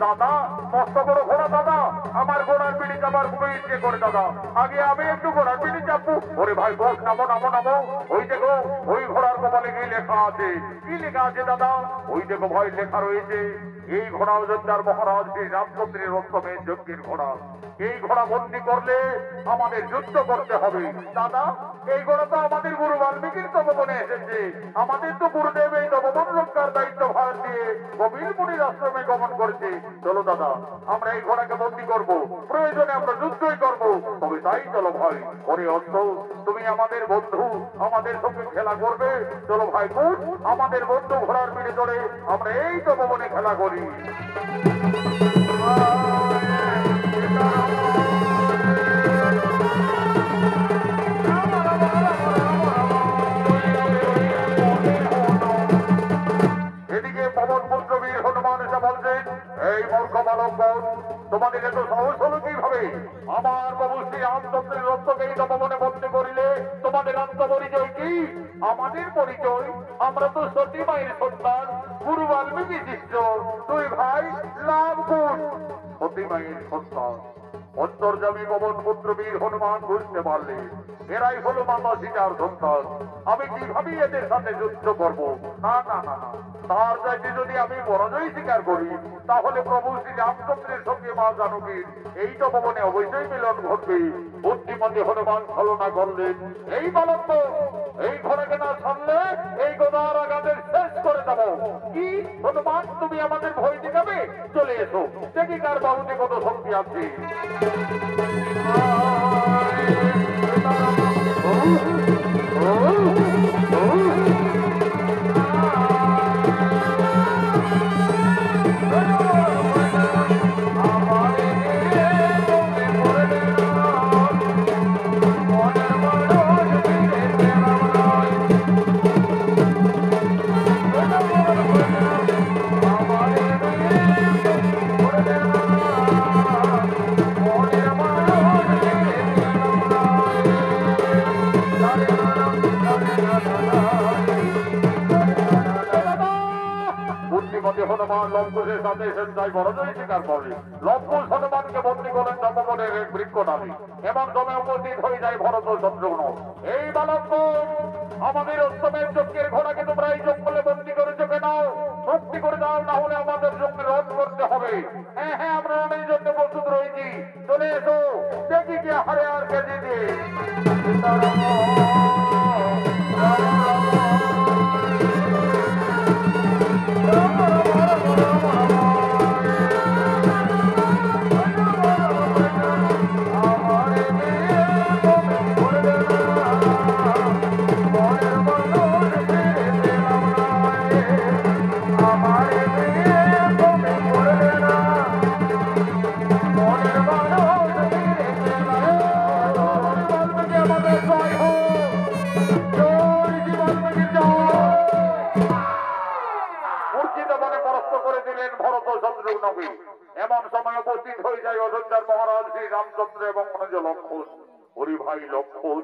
দাদা মস্ত বড় ঘোড়া দাদা, আমার ঘোড়ার পিঠে চাপার খুবই ইচ্ছে করে দাদা। আগে আমি একটু ঘোড়ার পিঠে চাপবো। ওরে ভাই বস, নামো নামো নামো। ওই দেখো ওই ঘোড়ার কপালে কি লেখা আছে? কি লেখা আছে দাদা? ওই দেখো ভাই লেখা রয়েছে, এই ঘোড়া অযোধ্যার মহারাজ শ্রী রামচন্দ্রের রক্তমের যজ্ঞের ঘোড়া। এই ঘোড়া বন্দি করলে আমাদের যুদ্ধ করতে হবে। দাদা এই ঘোড়া তো আমাদের গুরু বাল্মীকির তপবনে এসেছে। আমাদের তো গুরুদেব এই তপবন রক্ষার দায়িত্ব ভার দিয়ে কপিলমুনির আশ্রমে গমন করেছে। চলো দাদা আমরা এই ঘোড়াকে বন্দি করব, প্রয়োজনে আমরা যুদ্ধই করবো। তবে তাই চলো ভাই। ওরে অর্থ তুমি আমাদের বন্ধু, আমাদের সঙ্গে খেলা করবে। চলো ভাই কুট, আমাদের বন্ধু ঘোড়ার পিঠে চড়ে আমরা এই তপবনে খেলা করি। এদিকে পবন পুত্র বীর হনুমান এসে বলছেন, এই মূর্খ বালকগণ তোমাদের এত সাহস হলো কিভাবে? আমার প্রভু শ্রী রামচন্দ্রের রক্তকে এই তপবনে বন্দি করিলে তোমাদের আত্মপরিচয় কি কি আমাদের পরিচয়? আমরা তো সতী মায়ের সন্তান, গুরু বাল্মীকি শিষ্য, দুই ভাই লাভ গুণ। সতী মায়ের সন্তান অন্তর্যামী পবন পুত্র বীর হনুমান বুঝতে পারলে এরাই হলো মাতা সীতার সন্তান। আমি কিভাবে এদের সাথে যুদ্ধ করব? না না না না, তার চাইতে যদি আমি পরাজয় স্বীকার করি তাহলে প্রভু শ্রী রামচন্দ্রের সঙ্গে মা জানকীর এই তো ভবনে অবশ্যই মিলন ঘটবে। বুদ্ধিমতী হনুমান ছলনা করলেন, এই বালক এই ঘোড়াকে না ছাড়লে এই গোদার আগাদের শেষ করে দেব। কি হনুমান, তুমি আমাদের ভয় দেখাবে? চলে এসো, দেখি কার বাহুতে কত শক্তি আছে। বুদ্ধিমতী হনুমান লঙ্কুশের সাথে সেন্দায় পরাজয় স্বীকার করে লঙ্কুশ হনুমানকে বন্দী করেন তপবনের এক বৃক্ষটানে এবং দমে উপস্থিত হয়ে যায় ভরত শত্রুঘ্ন। এই বালক, আমাদের অষ্টমের যজ্ঞের ঘোড়াকে তোমরা এই জঙ্গলে বন্দী করেছো কেন? মুক্তি করে দাও, না হলে আমাদের সঙ্গে রণ করতে হবে। হ্যাঁ হ্যাঁ, আমরা রণের জন্য প্রস্তুত রয়েছি, চলে এসো, দেখি কি হারে আর কেজি দিয়ে। এমন সময় উপস্থিত হয়ে যায় অযোধ্যার মহারাজ শ্রী রামচন্দ্র এবং অনুজ লক্ষণ। ওরে ভাই লক্ষণ,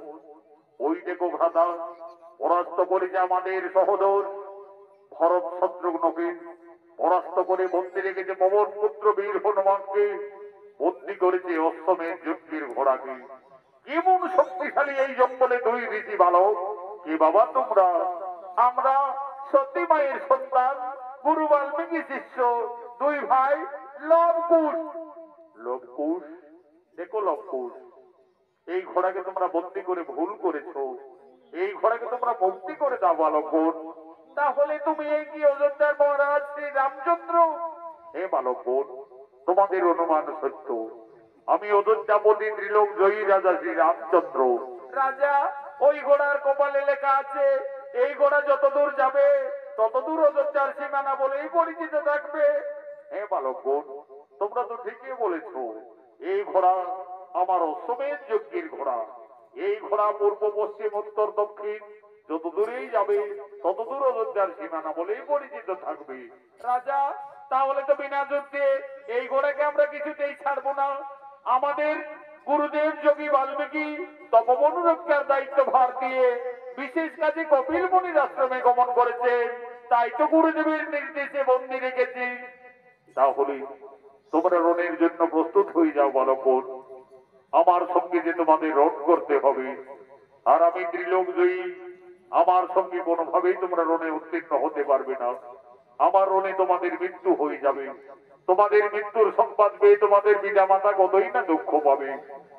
ওই দেখো ভ্রাতা, পরাস্ত করেছে আমাদের সহোদর ভরত শত্রুঘ্নকে, পরাস্ত করে বন্দী রেখেছে পবন পুত্র বীর হনুমানকে, বন্দী করেছে অশ্বমের যজ্ঞের ঘোড়াকে। কেমন শক্তিশালী এই জঙ্গলে দুই ঋষি বালক। কে বাবা তোমরা? আমরা সতী মায়ের সন্তান, গুরু বাল্মীকি শিষ্য, দুই ভাই লবকুশ। লবকুশ, দেখো লবকুশ, এই ঘোড়াকে তোমরা বন্দী করে ভুল করেছো, এই ঘোড়াকে তোমরা মুক্তি করে দাও বালকগণ। তাহলে তুমি এই কি অযোধ্যার মহারাজ শ্রী রামচন্দ্র? হে বালকগণ, তোমাদের অনুমান সত্য, আমি অযোধ্যাপতি ত্রিলোক জয়ী রাজা শ্রী রামচন্দ্র। রাজা, ওই ঘোড়ার কপালে লেখা আছে এই ঘোড়া যতদূর যাবে ততদূর অযোধ্যার সীমানা বলেই পরিচিত থাকবে। হে বালকগণ, তোমরা তো ঠিকই বলেছ, এই ঘোড়া আমার অশ্বমেধ যজ্ঞের ঘোড়া। এই ঘোড়া পূর্ব পশ্চিম উত্তর দক্ষিণ যত দূরেই যাবে ততদূর অযোধ্যার সীমানা বলেই পরিচিত থাকবে। রাজা, তাহলে তো বিনা যুদ্ধে এই ঘোড়াকে আমরা কিছুতেই ছাড়বো না। আমাদের গুরুদেব যোগী বাল্মীকি তপবন রক্ষার দায়িত্ব ভার দিয়ে বিশেষ কাজে কপিল মুনির আশ্রমে গমন করেছে, তাই তো গুরুদেবের নির্দেশে বন্দী রেখেছি। তাহলে তোমরা রণের জন্য প্রস্তুত হয়ে যাও বালকগণ, আমার সঙ্গে যে তোমাদের রণ করতে হবে। আর আমি ত্রিলোক জয়ী, আমার সঙ্গে কোনোভাবেই তোমরা রণে উত্তীর্ণ হতে পারবে না। আমার রণে তোমাদের মৃত্যু হয়ে যাবে। তোমাদের মৃত্যুর সংবাদ পেয়ে তোমাদের পিতা মাতা কতই না দুঃখ পাবে।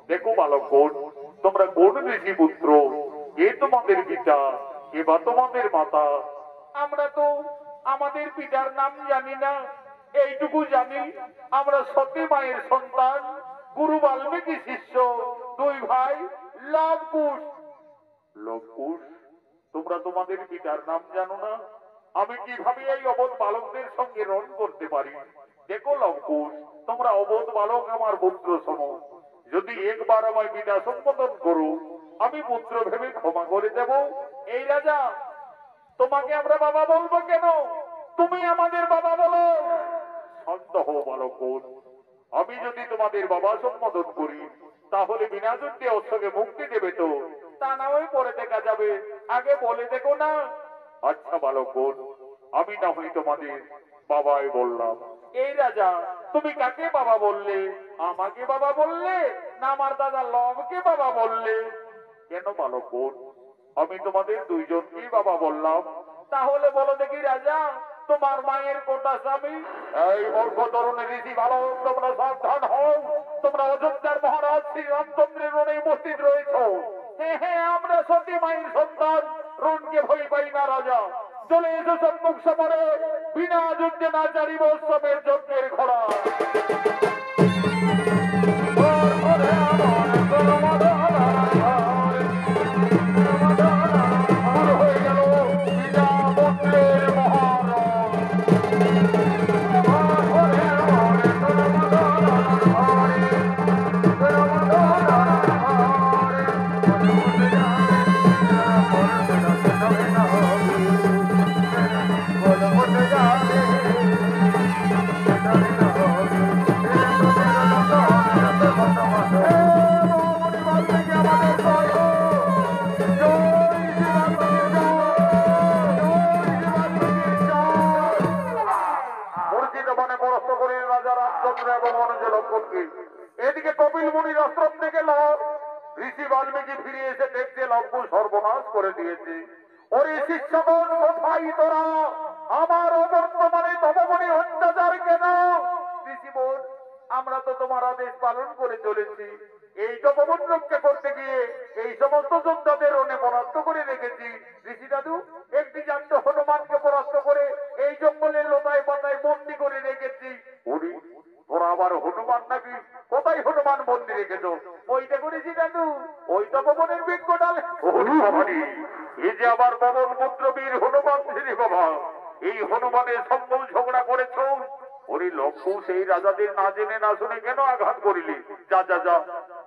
দেখো বালকগণ, তোমরা কোন ঋষি পুত্র? কে তোমাদের পিতা, কে বা তোমাদের মাতা? আমরা তো আমাদের পিতার নাম জানি না, এইটুকু জানি আমরা সতী মায়ের সন্তান, গুরু বাল্মীকি শিষ্য, দুই ভাই লবকুশ। লবকুশ, তোমরা তোমাদের পিতার নাম জানো না? আমি কিভাবে এই অবোধ বালকদের সঙ্গে রণ করতে পারি? দেখো লবকুশ, তোমরা অবোধ বালক আমার পুত্র সম, যদি একবার আমায় পিতা সম্বোধন করো আমি পুত্র ভেবে ক্ষমা করে দেব। এই রাজা, তোমাকে আমরা বাবা বলবো কেন? তুমি আমাদের বাবা বলো। শান্ত হও বালকগণ, আমি যদি তোমাদের বাবা সম্বোধন করি তাহলে বিনা যুদ্ধে অশ্বকে মুক্তি দেবে তো? তা না হয় পরে দেখা যাবে। আগে বলে দেখো না। আচ্ছা বালকগণ, আমি না হই তোমাদের বাবাই বললাম। এই রাজা, তুমি কাকে বাবা বললে? আমাকে বাবা বললে না আমার দাদা লবকে বাবা বললে? কেন বালকগণ, আমি তোমাদের দুইজনকেই বাবা বললাম। তাহলে বলো দেখি রাজা, তোমার মায়ের কোটা স্বামী? এই মূর্খ তরুণী ঋষি বালক, তোমরা সাবধান হও। তোমরা অযোধ্যার মহারাজ শ্রী রামচন্দ্রের রণে উপস্থিত রয়েছ। হ্যাঁ হ্যাঁ, আমরা সতী মায়ের সন্তান, রণকে ভয় পাই না রাজা। চলে এসো সম্মুখ সমরে, বিনা যুদ্ধে না চারিব উৎসবের যজ্ঞের ঘোড়া। হয়ে গেল বিনা মন্ত্রের মহারাজ। এদিকে কপিল মুনির আশ্রম থেকে ঋষি বাল্মীকি ফিরে এসে দেখছে লক্ষ্য সর্বনাশ করে দিয়েছে। ওরে শিষ্যগণ, কোথায় তোরা? আমার অবর্তমানে তপমণি অত্যাচার কেন? ঋষি বোন, আমরা তো তোমার আদেশ পালন করে চলেছি। এই তপবন রক্ষা করতে গিয়ে এই সমস্ত যোদ্ধাদের রণে পরাস্ত করে রেখেছি। ঋষি দাদু, একটি জান্ত হনুমানকে পরাস্ত করে এই জঙ্গলের লতায় পাতায় বন্দি করে রেখেছি। ওরে, তোরা আবার হনুমান নাকি? কোথায় হনুমান বন্দি রেখেছ? ওইটা করেছি দাদু, ওই তপবনের বৃক্ষ ডালে। এই যে আবার পবন পুত্র বীর হনুমান শ্রী বাবা, এই হনুমানের সম্বল ঝগড়া করেছ। ওরে লক্ষ্য, সেই রাজাদের না জেনে না শুনে কেন আঘাত করিলি? যা যা যা,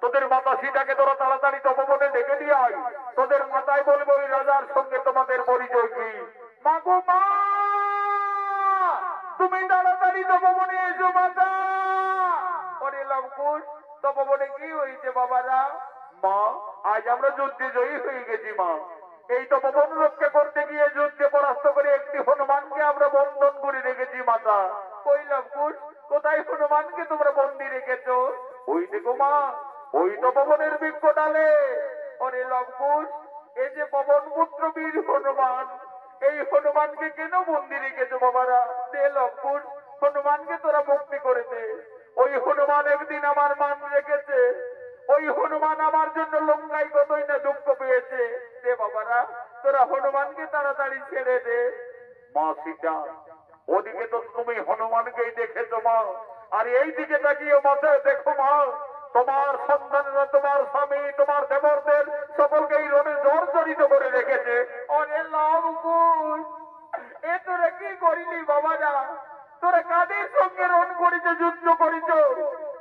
তোদের মাতা সীতাকে তোরা তাড়াতাড়ি তপবনে ডেকে দিয়ে আয়। তোদের মাতায় বলবো ওই রাজার সঙ্গে তোমাদের পরিচয় কি। মা গো মা, তুমি তাড়াতাড়ি তপবনে এসো মাতা। ওরে লঙ্কুশ, তপবনে কি হয়েছে বাবারা? মা, আজ আমরা যুদ্ধে জয়ী হয়ে গেছি মা। এই তপবন রক্ষা করতে গিয়ে যুদ্ধে পরাস্ত করে একটি হনুমানকে আমরা বন্ধন করে রেখেছি মাতা। ওই লঙ্কুশ, কোথায় হনুমানকে তোমরা বন্দি রেখেছো? ওই দেখো মা, ওই তপবনের বৃক্ষ ডালে। ওরে লঙ্কুশ, এই যে পবন পুত্র বীর হনুমান, এই হনুমানকে কেন বন্দি রেখেছো বাবারা? দে লঙ্কুশ, হনুমানকে তোরা মুক্তি করে দে। ওই হনুমান একদিন আমার মান রেখেছে, ওই হনুমান আমার জন্য লঙ্কায় কতই না দুঃখ পেয়েছে। দে বাবারা, তোরা হনুমানকে তাড়াতাড়ি ছেড়ে দে। মা সীতা, ওদিকে তো তুমি হনুমানকেই দেখেছো মা, আর এই দিকে তাকিয়ে মাথায় দেখো মা, তোমার সন্তানরা, তোমার স্বামী, তোমার দেবরদের সকলকেই রণে জর্জরিত করে রেখেছে। ওরে লঙ্কুশ, এ তোরা কি করিলি বাবারা? তোরা কাদের সঙ্গে রণ করিতে যুদ্ধ করিছ?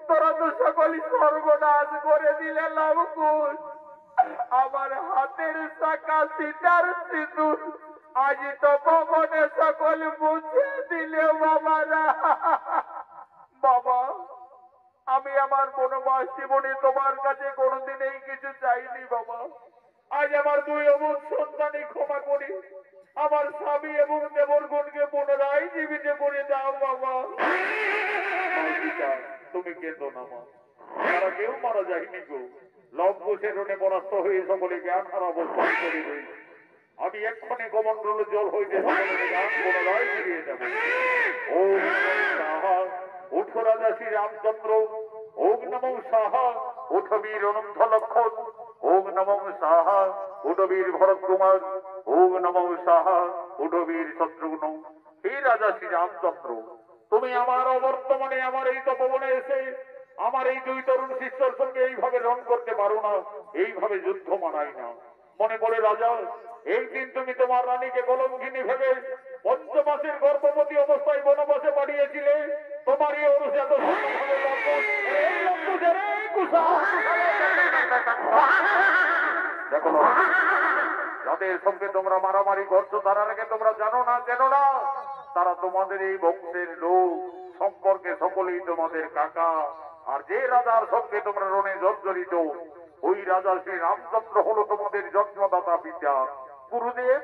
তোরা তো সকলই সর্বনাশ করে দিলে লঙ্কুশ। আমার হাতের শাখা সীতার সিঁদুর আজ তো পবনে সকল মুছে দিলে বাবারা। বাবা, আমি আমার বনবাস জীবনে তোমার কাছে কোনোদিন এই কিছু চাইনি বাবা। আজ আমার দুই অমুক সন্তানই ক্ষমা করি, আমার স্বামী এবং দেবরগণকে পুনরায় জীবিত করে দাও বাবা। তুমি কেঁদো না মা, তারা কেউ মারা যায়নি গো। লবকুশের রণে পরাস্ত হয়ে সকলে জ্ঞান হারা অবস্থান করে রয়েছে। আমি এক্ষণে কমণ্ডল জল হইতে সকলের জ্ঞান পুনরায় ফিরিয়ে যাব। ওম সাহা, উঠো রাজা শ্রী রামচন্দ্র। ওম নমঃ সাহা, উঠো বীর অনন্ত লক্ষণ। ওম নমঃ সাহা, উঠো বীর ভরত কুমার। ওম নমঃ সাহা, উঠো বীর শত্রুঘ্ন। হে রাজা শ্রী রামচন্দ্র, তুমি আমার অবর্তমানে আমার এই তপবনে এসে আমার এই দুই তরুণ শিষ্যর সঙ্গে এইভাবে রণ করতে পারো না, এইভাবে যুদ্ধ মানাই না। মনে পড়ে রাজা, এই দিন তুমি তোমার রানীকে কলঙ্কিনী ভেবে 5 মাসের গর্ভবতী অবস্থায় বনবাসে পাঠিয়েছিলে। তোমার এই অনুজাত সন্তানভাবে দেখো যাদের সঙ্গে তোমরা মারামারি করছো তারা আগে তোমরা জানো না, চেনো না, তারা তোমাদের এই বংশের লোক, সম্পর্কে সকলেই তোমাদের কাকা। আর যে রাজার সঙ্গে তোমরা রণে জর্জরিত, ওই রাজা শ্রী রামচন্দ্র হলো তোমাদের জন্মদাতা পিতা। গুরুদেব,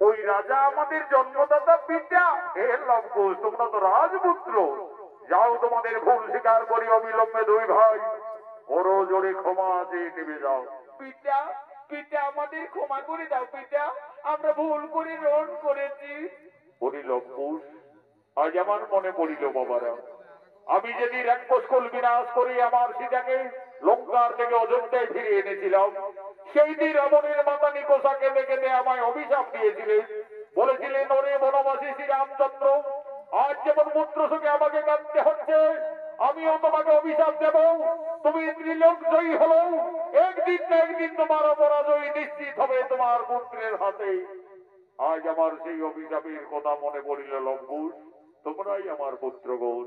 ওই রাজা আমাদের জন্মদাতা পিতা। হে লবকুশ, তোমরা তো রাজপুত্র। যাও, তোমাদের ভুল স্বীকার করি অবিলম্বে দুই ভাই বড় জোরে ক্ষমা চেয়ে নেমে যাও। পিতা, পিতা আমাদের ক্ষমা করে দাও পিতা, আমরা ভুল করে রণ করেছি। বলি লবকুশ, আজ আমার মনে পড়িল বাবারা, আমি যেদিন রাক্ষসকুল বিনাশ করে আমার সীতাকে লঙ্কার থেকে অযোধ্যায় ফিরিয়ে এনেছিলাম, সেই দিন রাবণের মাতা নিকোষাকে দেখে আমায় অভিশাপ দিয়েছিলেন। বলেছিলেন, ওরে বনবাসী শ্রী রামচন্দ্র, আজ যেমন পুত্র শোকে আমাকে কাঁদতে হচ্ছে, আমিও তোমাকে অভিশাপ দেব। তুমি ত্রিলোক জয়ী হলো, একদিন না একদিন তোমার অপরাজয় নিশ্চিত হবে তোমার পুত্রের হাতে। আজ আমার সেই অভিশাপের কথা মনে পড়িল লবকুশ, তোমরাই আমার পুত্রগণ।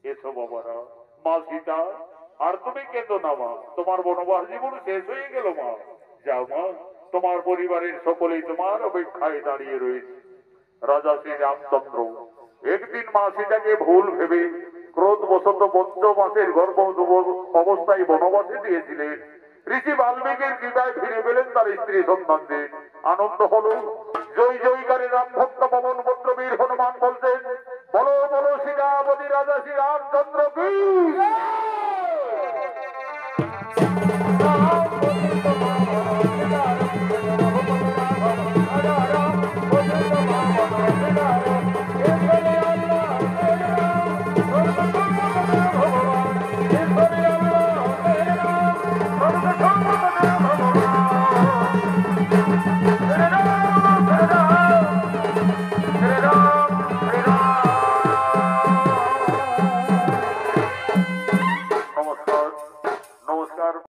এসো বাবারা। মা সীতা, আর তুমি কেঁদো না মা, তোমার বনবাস জীবন শেষ হয়ে গেল মা। যাও মা, তোমার পরিবারের সকলেই তোমার অপেক্ষায় দাঁড়িয়ে রয়েছে। রাজা শ্রী রামচন্দ্র একদিন মা সীতাকে ভুল ভেবে ক্রোধবশত 12 মাসের গর্ভ অবস্থায় বনবাসে দিয়েছিলেন। ঋষি বাল্মীকির কৃপায় ফিরে পেলেন তার স্ত্রী সন্তানদের। আনন্দ হলো। জয় জয়কারী রাম ভক্ত পবন পুত্র বীর হনুমান বলছেন, বলো বলো সীতাপতি রাজা শ্রী রামচন্দ্র কি।